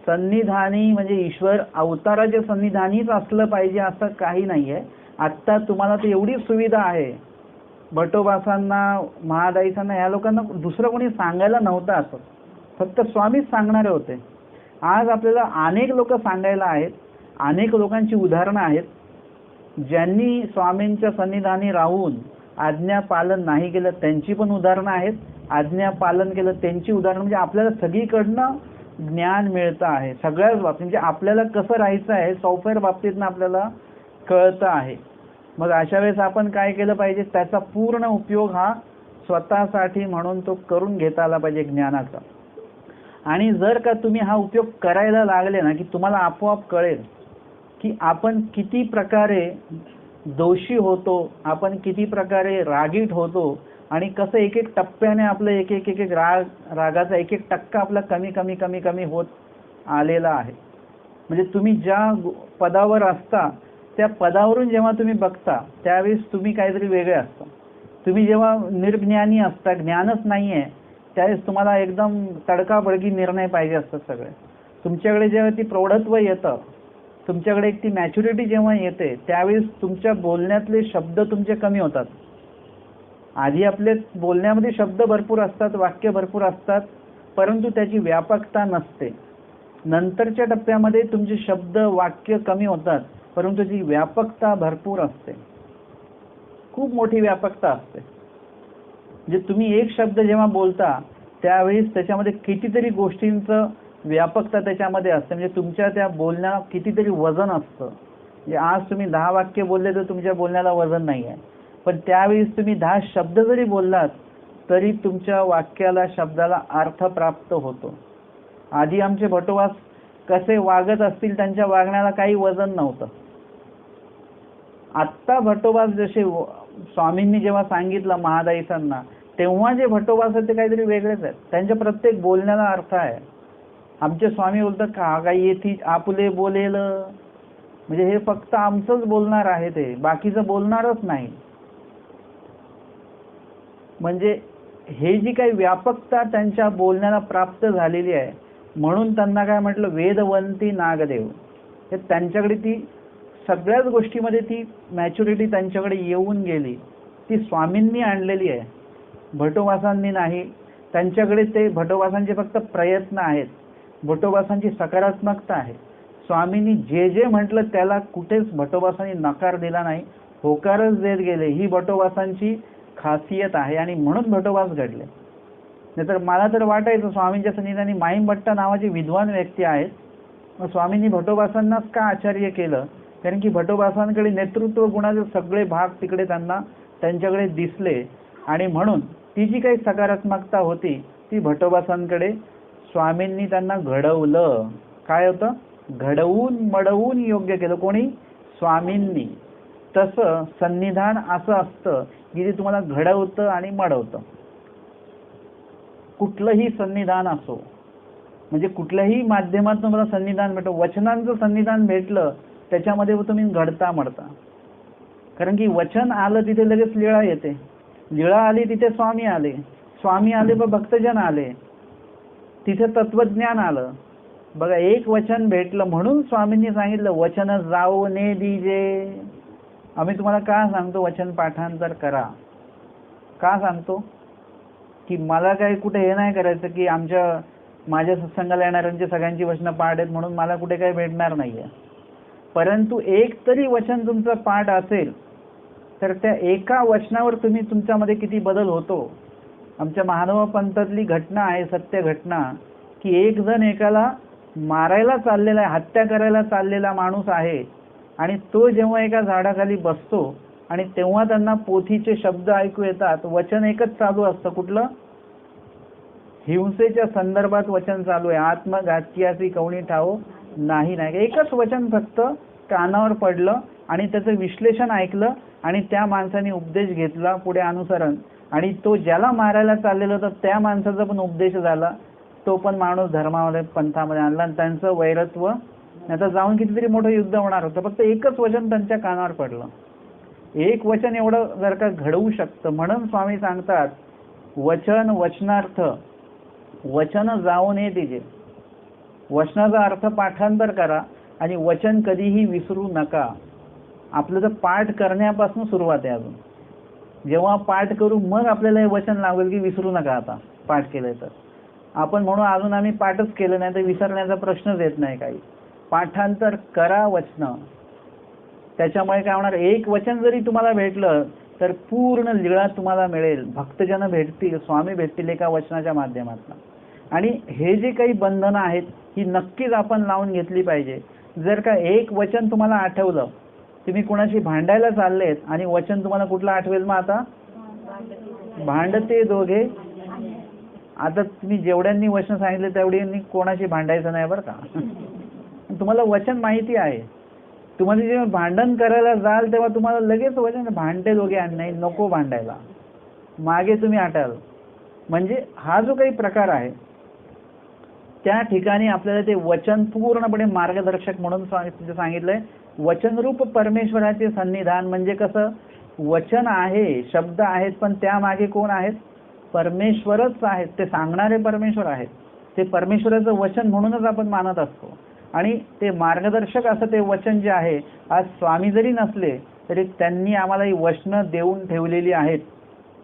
सन्निधानी, म्हणजे ईश्वर अवताराच्या सन्निधानीच असलं पाहिजे असं काही नाही आहे. आत्ता तुम्हाला तर एवढी सुविधा आहे, भटोबासांना, महादाईसांना, ह्या लोकांना दुसरं कोणी सांगायला नव्हतं असं, फक्त स्वामीच सांगणारे होते. आज आपल्याला अनेक लोक सांगायला आहेत, अनेक लोकांची उदाहरणं आहेत ज्यांनी स्वामींच्या सन्निधानी राहून आज्ञा पालन नाही केलं, त्यांची पण उदाहरणं आहेत. आज्ञा पालन केलं त्यांची उदाहरणं. म्हणजे आपल्याला सगळीकडनं ज्ञान मिळतं आहे, सगळ्याच बाबतीत. म्हणजे आपल्याला कसं राहायचं आहे सॉफ्टवेअर बाबतीतनं आपल्याला कळतं आहे. मग अशा वेळेस आपण काय केलं पाहिजे, त्याचा पूर्ण उपयोग हा स्वतःसाठी म्हणून तो करून घेता आला पाहिजे ज्ञानाचा. आणि जर का तुम्ही हा उपयोग करायला लागले ना की तुम्हाला आपोआप कळेल की आपण किती प्रकारे दोषी होतो, आपण किती प्रकारे रागीट होतो आणि कसं एक एक टप्प्याने आपलं एक एक रागाचा एक एक टक्का आपला कमी होत आलेला आहे. म्हणजे तुम्ही ज्या पदावर असता त्या पदावरून जेव्हा तुम्ही बघता त्यावेळेस तुम्ही काहीतरी वेगळे असता. तुम्ही जेव्हा निर्ज्ञानी असता, ज्ञानच नाही आहे, त्यावेळेस तुम्हाला एकदम तडकाफडकी निर्णय पाहिजे असतात सगळे. तुमच्याकडे जेव्हा ती प्रौढत्व येतं, तुमच्याकडे एक ती मॅच्युरिटी जेव्हा येते, त्यावेळेस तुमच्या बोलण्यातले शब्द तुमचे कमी होतात. आधी आपले बोलण्यामध्ये शब्द भरपूर असतात, वाक्य भरपूर असतात, परंतु त्याची व्यापकता नसते. नंतरच्या टप्प्यामध्ये तुमचे शब्द वाक्य कमी होतात, परंतु ती व्यापकता भरपूर असते, खूप मोठी व्यापकता असते. म्हणजे तुम्ही एक शब्द जेव्हा बोलता त्यावेळेस त्याच्यामध्ये कितीतरी गोष्टींचं व्यापकता त्याच्यामध्ये असते. म्हणजे तुमच्या त्या बोलण्याला कितीतरी वजन असतं. म्हणजे आज तुम्ही 10 वाक्य बोलले तर तुमच्या बोलण्याला वजन नाही आहे, पण त्यावेळेस तुम्ही 10 शब्द जरी बोललात तरी तुमच्या वाक्याला शब्दाला अर्थ प्राप्त होतो. आधी आमचे भटोबास कसे वागत असतील त्यांच्या वागण्याला काही वजन नव्हतं. आत्ता भटोबास जसे स्वामींनी जेव्हा सांगितलं महादाईसांना, तेव्हा जे भटोबास आहेत ते काहीतरी वेगळेच आहेत. त्यांच्या प्रत्येक बोलण्याला अर्थ आहे. आमचे स्वामी बोलतात का काही येथी आपुले बोलेल, म्हणजे हे फक्त आमचंच बोलणार आहे, ते बाकीचं बोलणारच नाही. म्हणजे हे जी काही व्यापकता त्यांच्या बोलण्याला प्राप्त झालेली आहे, म्हणून त्यांना काय म्हटलं, वेदवंती नागदेव. हे त्यांच्याकडे ती सगळ्याच गोष्टीमध्ये ती मॅच्युरिटी त्यांच्याकडे येऊन गेली. ती स्वामींनी आणलेली आहे, भटोबासांनी नाही. त्यांच्याकडे ते भटोबासांचे फक्त प्रयत्न आहेत, भटोबासांची सकारात्मकता आहे. स्वामींनी जे जे म्हटलं त्याला कुठेच भटोबासांनी नकार दिला नाही, होकारच देत गेले. ही भटोबासांची खासियत आहे आणि म्हणून भटोबास घडले. नाहीतर मला तर वाटायचं स्वामींच्या सन्निधानी माईम भट्टा नावाची विद्वान व्यक्ती आहेत, मग स्वामींनी भटोबासांनाच का आचार्य केलं, कारण की भटोबासांकडे नेतृत्व गुणाचे सगळे भाग तिकडे त्यांच्याकडे दिसले आणि म्हणून ती जी काही सकारात्मकता होती ती भटोबासांकडे स्वामींनी त्यांना घडवलं. काय होतं, घडवून मडवून योग्य केलं. कोणी, स्वामींनी. तसं सन्निधान असं असतं की ते तुम्हाला घडवतं आणि मडवतं. कुठलंही सन्निधान असो, म्हणजे कुठल्याही माध्यमातून तुम्हाला सन्निधान भेटो, वचनांचं सन्निधान भेटलं त्याच्यामध्ये तुम्ही घडता मडता. कारण की वचन आलं तिथे लगेच लीळा येते, लीळा आली तिथे स्वामी आले, स्वामी आले व भक्तजन आले, तिथे तत्वज्ञान आलं. बघा, एक वचन भेटलं म्हणून स्वामींनी सांगितलं वचन जाऊ ने दीजे. आम्ही तुम्हाला का सांगतो वचन पाठांतर करा, का सांगतो की मला काय कुठे हे नाही करायचं की माझ्या सत्संगाला येणाऱ्यांची सगळ्यांची वचनं पाठ आहेत म्हणून मला कुठे काही भेटणार नाहीये. परंतु एक तरी वचन तुमचं पाठ असेल तर त्या एका वचनावर तुमच्यामध्ये किती बदल होतो. आमच्या महानुभाव पंथातली घटना आहे, सत्य घटना, की एक जण एकाला मारायला चाललेला आहे, हत्या करायला चाललेला माणूस आहे आणि तो जेव्हा एका झाडाखाली बसतो आणि तेव्हा त्यांना पोथीचे शब्द ऐकू येतात. वचन एकच चालू असतं, कुठलं, हिंसेच्या संदर्भात वचन चालू आहे, आत्मघातकीयासी कोणी ठाव नाही. एकच वचन फक्त कानावर पडलं आणि त्याचं विश्लेषण ऐकलं आणि त्या माणसाने उपदेश घेतला, पुढे अनुसरण, आणि तो ज्याला मारायला चाललेला होता त्या माणसाचा पण उपदेश झाला, तो पण माणूस धर्मामध्ये पंथामध्ये आणला आणि त्यांचं वैरत्व आता जाऊन कितीतरी मोठं युद्ध होणार होतं. फक्त एकच वचन त्यांच्या कानावर पडलं. एक वचन एवढं जर का घडवू शकतं, म्हणून स्वामी सांगतात वचन वचनार्थ वचन जाऊ नये तिचे. वचनाचा अर्थ पाठांतर करा आणि वचन कधीही विसरू नका. आपलं तर पाठ करण्यापासून सुरुवात आहे. अजून जेव्हा पाठ करू मग आपल्याला हे वचन लागेल की विसरू नका. आता पाठ केलंय तर आपण म्हणू अजून आम्ही पाठच केलं नाही तर विसरण्याचा प्रश्नच येत नाही. काही पाठांतर करा वचन. त्याच्यामुळे काय होणार, एक वचन जरी तुम्हाला भेटलं तर पूर्ण लीळा तुम्हाला मिळेल. भक्तजन भेटतील, स्वामी भेटतील एका वचनाच्या माध्यमातून. आणि हे जे काही बंधनं आहेत ही नक्कीच आपण लावून घेतली पाहिजे. जर का एक वचन तुम्हाला आठवलं, तुम्ही कोणाशी भांडायला चाललेत आणि वचन तुम्हाला कुठलं आठवेल, मग आता भांडते दोघे. आता तुम्ही जेवढ्यांनी वचन सांगितले तेवढ्यांनी कोणाशी भांडायचं नाही बरं का. तुम्हाला वचन माहिती आहे. तुम्हाला जेव्हा भांडण करायला जाल तेव्हा तुम्हाला लगेच वचन भांडते दोघे नाही, नको भांडायला, मागे तुम्ही हटाल. म्हणजे हा जो काही प्रकार आहे त्या ठिकाणी आपल्याला ते वचन पूर्णपणे मार्गदर्शक म्हणून सांगितलंय. वचनरूप परमेश्वराचे सन्निधान म्हणजे कसं, वचन आहे, शब्द आहेत, पण त्यामागे कोण आहेत, परमेश्वरच आहेत. ते सांगणारे परमेश्वर आहेत. ते परमेश्वराचं वचन म्हणूनच आपण मानत असतो. आणि ते मार्गदर्शक असं ते वचन जे आहे, आज स्वामी जरी नसले तरी त्यांनी आम्हाला ही वचनं देऊन ठेवलेली आहेत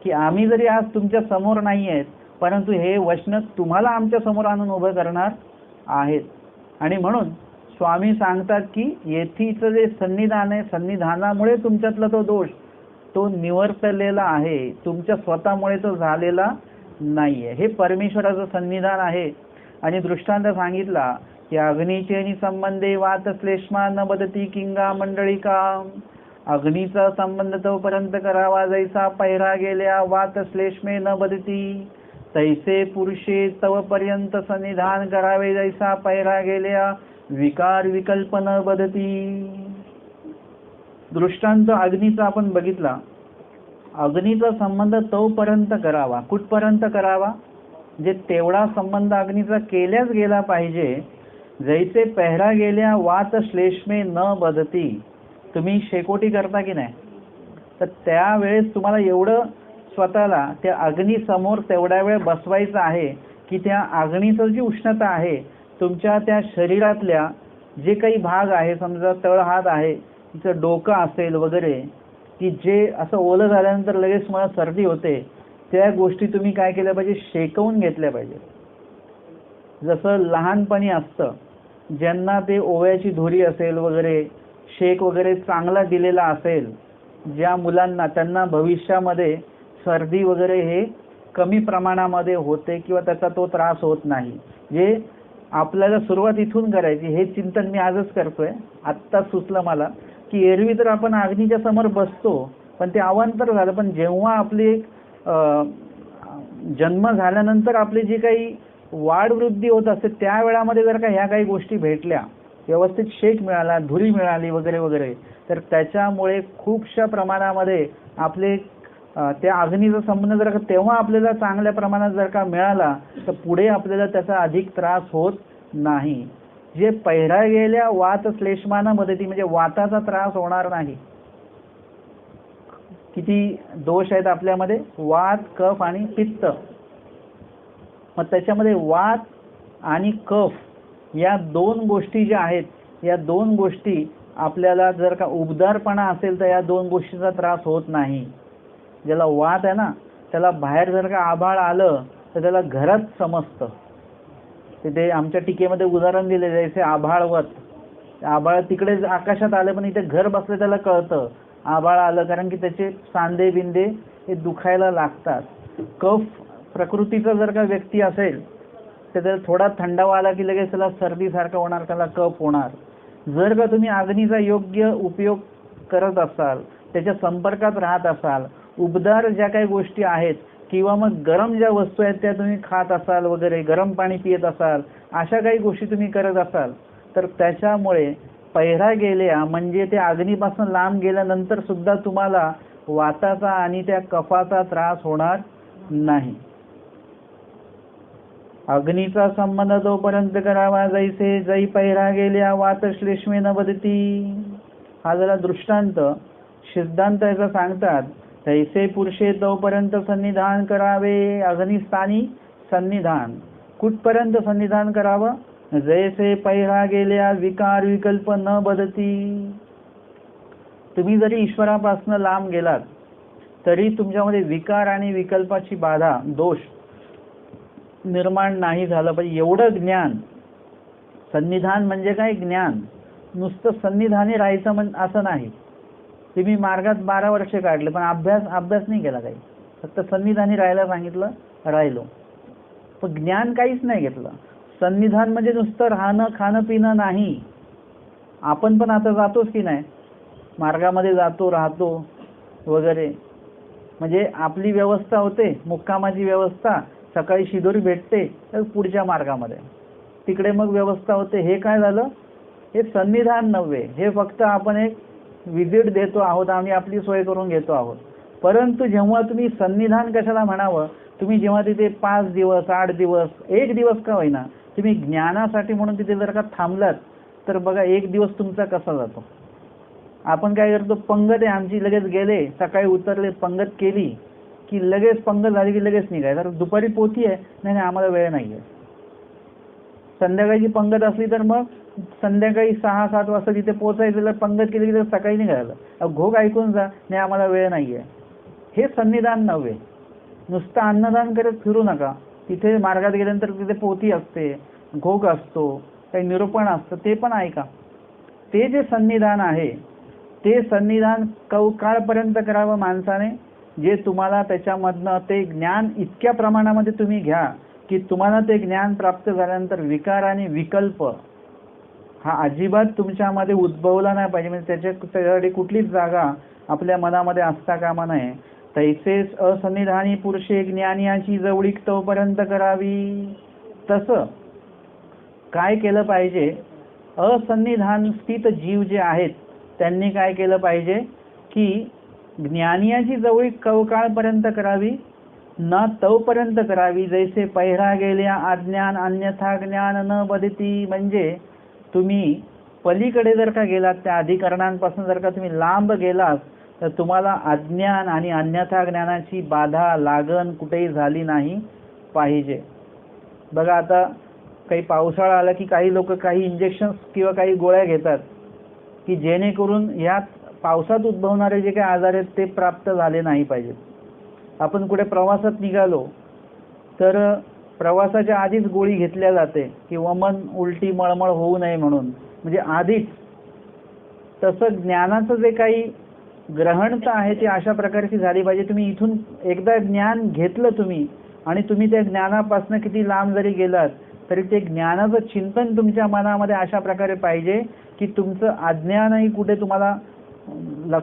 की आम्ही जरी आज तुमच्या समोर नाही आहेत परंतु हे वचनं तुम्हाला आमच्या समोर आणून उभं करणार आहेत. आणि म्हणून स्वामी सांगतात की येथीचं जे सन्निधान आहे, सन्निधानामुळे तुमच्यातला तो दोष तो निवर्तलेला आहे, तुमच्या स्वतःमुळे तो झालेला नाहीये. हे परमेश्वराचं सन्निधान आहे. आणि दृष्टांत सांगितला की अग्नीचेनी संबंधे वात श्लेष्मा न बदती किंगा मंडळिका. अग्नीचा संबंध तोपर्यंत करावा जैसा पहिरा गेल्या वात श्लेष्मे न बदती, तैसे पुरुषे तवपर्यंत सन्निधान करावे जैसा पहिरा गेल्या विकार विकल्प न बदती. दृष्टांत अग्नीचा आपण बघितला. अग्नीचा संबंध तोपर्यंत करावा. कुठपर्यंत करावा? जे तेवढा संबंध अग्नीचा केल्याच गेला पाहिजे. जैसे पहिरा गेल्या वात श्लेष्मे न बदती. तुम्ही शेकोटी करता की नाही, तर त्यावेळेस तुम्हाला एवढं स्वतःला त्या अग्नीसमोर तेवढ्या वेळ बसवायचं आहे की त्या अग्नीचं जी उष्णता आहे तुमच्या त्या शरीरातल्या जे काही भाग आहे, समजा तळहात आहे, तिचं डोकं असेल वगैरे, की जे असं ओलं झाल्यानंतर लगेच मला सर्दी होते, त्या गोष्टी तुम्ही काय केल्या पाहिजे? शेकवून घेतल्या पाहिजे. जसं लहानपणी असतं, ज्यांना ते ओव्याची धुरी असेल वगैरे, शेक वगैरे चांगला दिलेला असेल, ज्या मुलांना, त्यांना भविष्यामध्ये सर्दी वगैरे हे कमी प्रमाणामध्ये होते किंवा त्याचा तो त्रास होत नाही. जे आपल्याला सुरुवात इथून करायची, हे चिंतन मी आजच करतोय. आत्ता सुचलं मला की एरवी तर आपण अग्नीच्या समोर बसतो, पण ते अवांतर झालं. पण जेव्हा आपली जन्म झाल्यानंतर आपली जी काही वाढ वृद्धी होत असते त्या वेळामध्ये जर का ह्या काही गोष्टी भेटल्या, व्यवस्थित शेक मिळाला, धुरी मिळाली वगैरे वगैरे, तर त्याच्यामुळे खूपशा प्रमाणामध्ये आपले त्या अग्नीचा संबंध जर का तेव्हा आपल्याला चांगल्या प्रमाणात जर का मिळाला तर पुढे आपल्याला त्याचा अधिक त्रास होत नाही. जे पहिरा गेल्या वात श्लेष्माना मदती, म्हणजे वाताचा त्रास होणार नाही. किती दोष आहेत आपल्यामध्ये? वात, कफ आणि पित्त. मग त्याच्यामध्ये वात आणि कफ या दोन गोष्टी ज्या आहेत, या दोन गोष्टी आपल्याला जर का उबदारपणा असेल तर या दोन गोष्टीचा त्रास होत नाही. ज्याला वात आहे ना, त्याला बाहेर जर का आभाळ आलं तर त्याला घरात समजतं. तिथे आमच्या टीकेमध्ये उदाहरण दिले जैसे आभाळवत. आभाळ तिकडे आकाशात आलं पण इथे घर बसलं त्याला कळतं आभाळ आलं, कारण की त्याचे सांधे बिंदे हे दुखायला लागतात. कफ प्रकृतीचा जर का व्यक्ती असेल तर त्याला थोडा थंडावा आला की लगेच त्याला सर्दीसारखं होणार, त्याला कफ होणार. जर का तुम्ही अग्नीचा योग्य उपयोग करत असाल, त्याच्या संपर्कात राहत असाल, उबदार ज्या काही गोष्टी आहेत किंवा मग गरम ज्या वस्तू आहेत त्या तुम्ही खात असाल वगैरे, गरम पाणी पित असाल, अशा काही गोष्टी तुम्ही करत असाल, तर त्याच्यामुळे पहिरा गेल्या म्हणजे त्या अग्नीपासून लांब गेल्यानंतर सुद्धा तुम्हाला वाताचा आणि त्या कफाचा त्रास होणार नाही. अग्नीचा संबंध तोपर्यंत करावा जैसे जै पहिरा गेल्या वात श्लेष्मे न बदती. हा जरा दृष्टांत सिद्धांत याचा सांगतात. तैसे पुरुषे तोपर्यंत सन्निधान करावे. अग्निस्थानी सन्निधान. कुठपर्यंत सन्निधान करावं? जैसे पहिरा गेल्या विकार विकल्प न बदती. तुम्ही जरी ईश्वरापासून लांब गेलात तरी तुमच्यामध्ये विकार आणि विकल्पाची बाधा, दोष निर्माण नाही झालं पाहिजे. एवढं ज्ञान. सन्निधान म्हणजे काय? ज्ञान. नुसतं सन्निधानी राहायचं असं नाही. तुम्ही मार्गात 12 वर्ष काढले पण अभ्यास नाही केला काही, फक्त सन्निधानी राहायला सांगितलं, राहिलो, पण ज्ञान काहीच नाही घेतलं. सन्निधान म्हणजे नुसतं राहणं, खाणं पिणं नाही. आपण पण आता जातोच की नाही, मार्गामध्ये जातो, राहतो वगैरे, म्हणजे आपली व्यवस्था होते, मुक्कामाची व्यवस्था, सकाळी शिदोरी भेटते तर पुढच्या मार्गामध्ये तिकडे मग व्यवस्था होते. हे काय झालं? हे सन्निधान नव्हे. हे फक्त आपण एक विजिट देतो आहोत, आम्ही आपली सोय करून घेतो आहोत. परंतु जेव्हा तुम्ही सन्निधान कशाला म्हणावं, तुम्ही जेव्हा तिथे 5 दिवस 8 दिवस 1 दिवस का होईना तुम्ही ज्ञानासाठी म्हणून तिथे जर का थांबलात तर बघा 1 दिवस तुमचा कसा जातो. आपण काय करतो, पंगत आहे आमची, लगेच गेले, सकाळी उतरले, पंगत केली की लगेच पंगत झाली की लगेच निघायचं. तर दुपारी पोथी आहे, नाही आम्हाला वेळ नाही आहे. संध्याकाळची पंगत असली तर मग संध्याकाळी 6-7 वाजता तिथे पोहोचायचं, तर पंगत केली तर सकाळी निघायला. घोग ऐकून जा, नाही आम्हाला वेळ नाही आहे. हे सन्निधान नव्हे. नुसतं अन्नदान करत फिरू नका. तिथे मार्गात गेल्यानंतर तिथे पोथी असते, घोग असतो, काही निरूपण असतं, ते पण ऐका. ते जे सन्निधान आहे ते सन्निधान काळपर्यंत करावं माणसाने, जे तुम्हाला त्याच्यामधनं ते ज्ञान इतक्या प्रमाणामध्ये तुम्ही घ्या की तुम्हाला ते ज्ञान प्राप्त झाल्यानंतर विकार आणि विकल्प हा अजिबात तुमच्यामध्ये उद्भवला नाही पाहिजे, म्हणजे त्याच्यासाठी कुठलीच जागा आपल्या मनामध्ये असता कामा नये. तैसेच असन्निधानी पुरुषे ज्ञानियाची जवळीक तोपर्यंत करावी. तसं काय केलं पाहिजे, असन्निधान स्थित जीव जे आहेत त्यांनी काय केलं पाहिजे की ज्ञानियाची जवळीक कवकाळपर्यंत करावी, न तोपर्यंत करावी. जैसे पहिरा गेल्या अज्ञान अन्यथा ज्ञान न बदती. म्हणजे तुम्ही पलीकडे जर का गेलात, त्या अधिकरणांपासून जर का तुम्ही लांब गेलात, तर तुम्हाला अज्ञान आणि अन्यथा ज्ञानाची बाधा लागण कुठेही झाली नाही पाहिजे. बघा आता काही पावसाळा आला की काही लोक काही इंजेक्शन किंवा काही गोळ्या घेतात की जेणेकरून या पावसात उद्भवणारे जे काही आजार आहेत ते प्राप्त झाले नाही पाहिजेत. आपण कुठे प्रवासात निघालो तर प्रवासाच्या आधीच गोळी घेतल्या जाते की वमन उलटी मळमळ होऊ नये म्हणून, म्हणजे आधीच. तसं ज्ञानाचं जे काही ग्रहणता आहे ती अशा प्रकारची झाली पाहिजे. तुम्ही इथून एकदा ज्ञान घेतलं तुम्ही आणि तुम्ही त्या ज्ञानापासून किती लांब जरी गेलात तरी ते ज्ञानाचं चिंतन तुमच्या मनामध्ये अशा प्रकारे पाहिजे की तुमचं अज्ञानही कुठे तुम्हाला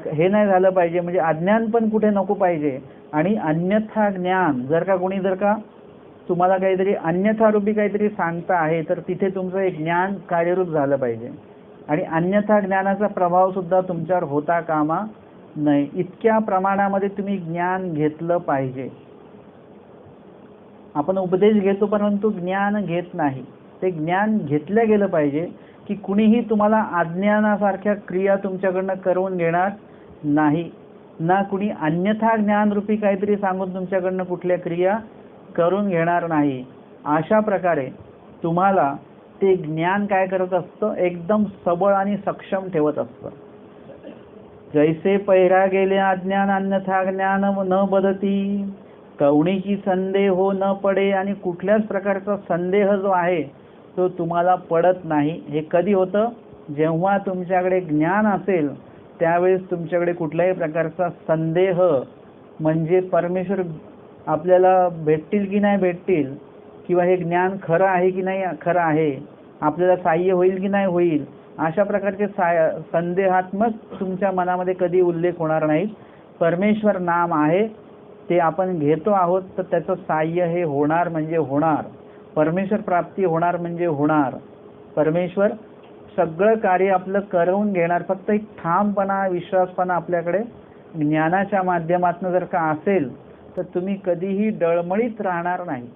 हे नाही झालं पाहिजे, म्हणजे अज्ञान पण कुठे नको पाहिजे. आणि अन्यथा ज्ञान जर का तुम्हाला काहीतरी अन्यथा रूपी काहीतरी सांगता आहे तर तिथे तुमचं एक ज्ञान कार्यरूप झालं पाहिजे. आणि अन्यथा ज्ञानाचा प्रभाव सुद्धा तुमच्यावर होता कामा नये. इतक्या प्रमाणामध्ये तुम्ही ज्ञान घेतलं पाहिजे. आपण उपदेश घेतो परंतु ज्ञान घेत नाही. ते ज्ञान घेतलं गेलं पाहिजे की कुणीही तुम्हाला अज्ञानासारख्या क्रिया तुमच्याकडनं करून घेणार नाही, ना कुणी अन्यथा ज्ञानरूपी काहीतरी सांगून तुमच्याकडनं कुठल्या क्रिया करून घेणार नाही. अशा प्रकारे तुम्हाला ते ज्ञान काय करत असतं, एकदम सबळ आणि सक्षम ठेवत असतं. जैसे पहिरा गेले अज्ञान अन्यथा ज्ञान न बदती. कवणीची संदेह हो न पडे. आणि कुठल्याच प्रकारचा संदेह जो आहे तो तुम्हाला पडत नाही. हे कधी होतं, जेव्हा तुमच्याकडे ज्ञान असेल त्यावेळेस तुमच्याकडे कुठल्याही प्रकारचा संदेह, म्हणजे परमेश्वर आपल्याला भेटतील की नाही भेटतील, किंवा हे ज्ञान खरं आहे की नाही खरं आहे, आपल्याला सहाय्य होईल की नाही होईल, अशा प्रकारचे संदेहात्मक तुमच्या मनामध्ये कधी उल्लेख होणार नाही. परमेश्वर नाम आहे ते आपण घेतो आहोत तर त्याचं सहाय्य हे होणार म्हणजे होणार. परमेश्वर प्राप्ती होणार म्हणजे होणार. परमेश्वर सगळं कार्य आपलं करवून घेणार. फक्त एक ठामपणा विश्वासपणा आपल्याकडे ज्ञानाच्या माध्यमातून जर का असेल तर तुम्ही कधीही डळमळीत राहणार नाही.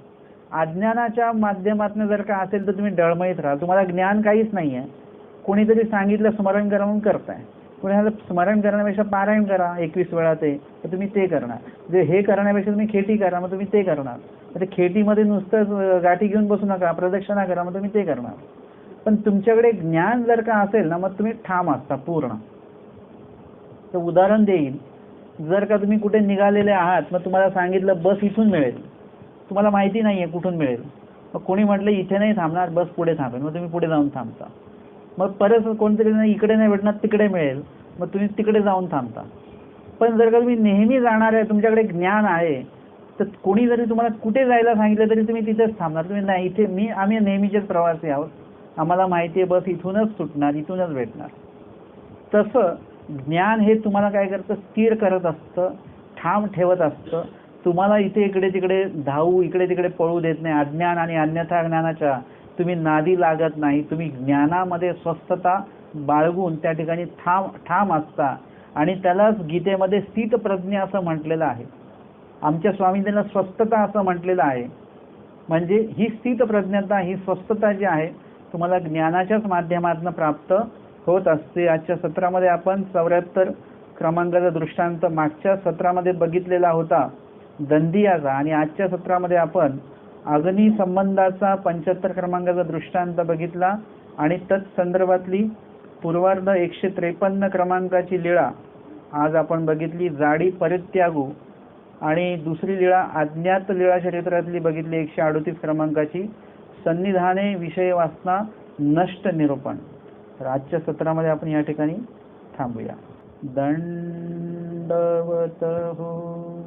अज्ञानाच्या माध्यमातून जर का असेल तर तुम्ही डळमळीत राहा. तुम्हाला ज्ञान काहीच नाही आहे, कोणीतरी सांगितलं स्मरण करा म्हणून करताय. कोणाला स्मरण करण्यापेक्षा पारायण करा 21 वेळा ते, तर तुम्ही ते करणार. जे हे करण्यापेक्षा तुम्ही खेटी करा, मग तुम्ही ते करणार. तर खेटीमध्ये नुसतं गाठी घेऊन बसू नका, प्रदक्षिणा करा, मग तुम्ही ते करणार. पण तुमच्याकडे ज्ञान जर का असेल ना मग तुम्ही ठाम असता पूर्ण. तर उदाहरण देईल, जर का तुम्ही कुठे निघालेले आहात, मग तुम्हाला सांगितलं बस इथून मिळेल, तुम्हाला माहिती नाही आहे कुठून मिळेल, मग कोणी म्हटलं इथे नाही थांबणार बस पुढे थांबेल, मग तुम्ही पुढे जाऊन थांबता. मग परत कोणतरी नाही इकडे नाही भेटणार तिकडे मिळेल, मग तुम्ही तिकडे जाऊन थांबता. पण जर का तुम्ही नेहमी जाणार आहे, तुमच्याकडे ज्ञान आहे, तर कोणी जरी तुम्हाला कुठे जायला सांगितलं तरी तुम्ही तिथेच थांबणार. तुम्ही नाही इथे आम्ही नेहमीचेच प्रवासी आहोत, आम्हाला माहिती आहे बस इथूनच सुटणार, इथूनच भेटणार. तसं ज्ञान हे तुम्हाला काय करतं, स्थिर करत असतं, ठाम ठेवत असतं. तुम्हाला इथे इकडे तिकडे धावू, इकडे तिकडे पळू देत नाही. अज्ञान आणि अन्यथा ज्ञानाच्या तुम्ही नादी लागत नाही. तुम्ही ज्ञानामध्ये स्वस्थता बाळगून त्या ठिकाणी ठाम असता. आणि त्यालाच गीतेमध्ये स्थित प्रज्ञा असं म्हटलेलं आहे. आमच्या स्वामींना स्वस्थता असं म्हटलेलं आहे. म्हणजे ही स्थित प्रज्ञता, ही स्वस्थता जी आहे तुम्हाला ज्ञानाच्याच माध्यमातून प्राप्त होत असते. आजच्या सत्रामध्ये आपण 74 क्रमांकाचा दृष्टांत मागच्या सत्रामध्ये बघितलेला होता दंदियाचा, आणि आजच्या सत्रामध्ये आपण अग्नी संबंधाचा 75 क्रमांकाचा दृष्टांत बघितला. आणि तत्संदर्भातली पूर्वार्ध 153 क्रमांकाची लीळा आज आपण बघितली, जाडी परित्यागू. आणि दुसरी लीळा अज्ञात लीळा चरित्रातली बघितली 138 क्रमांकाची, सन्निधाने विषय वासना नष्ट निरूपण. तर आजच्या सत्रामध्ये आपण या ठिकाणी थांबूया. दंडवत हो.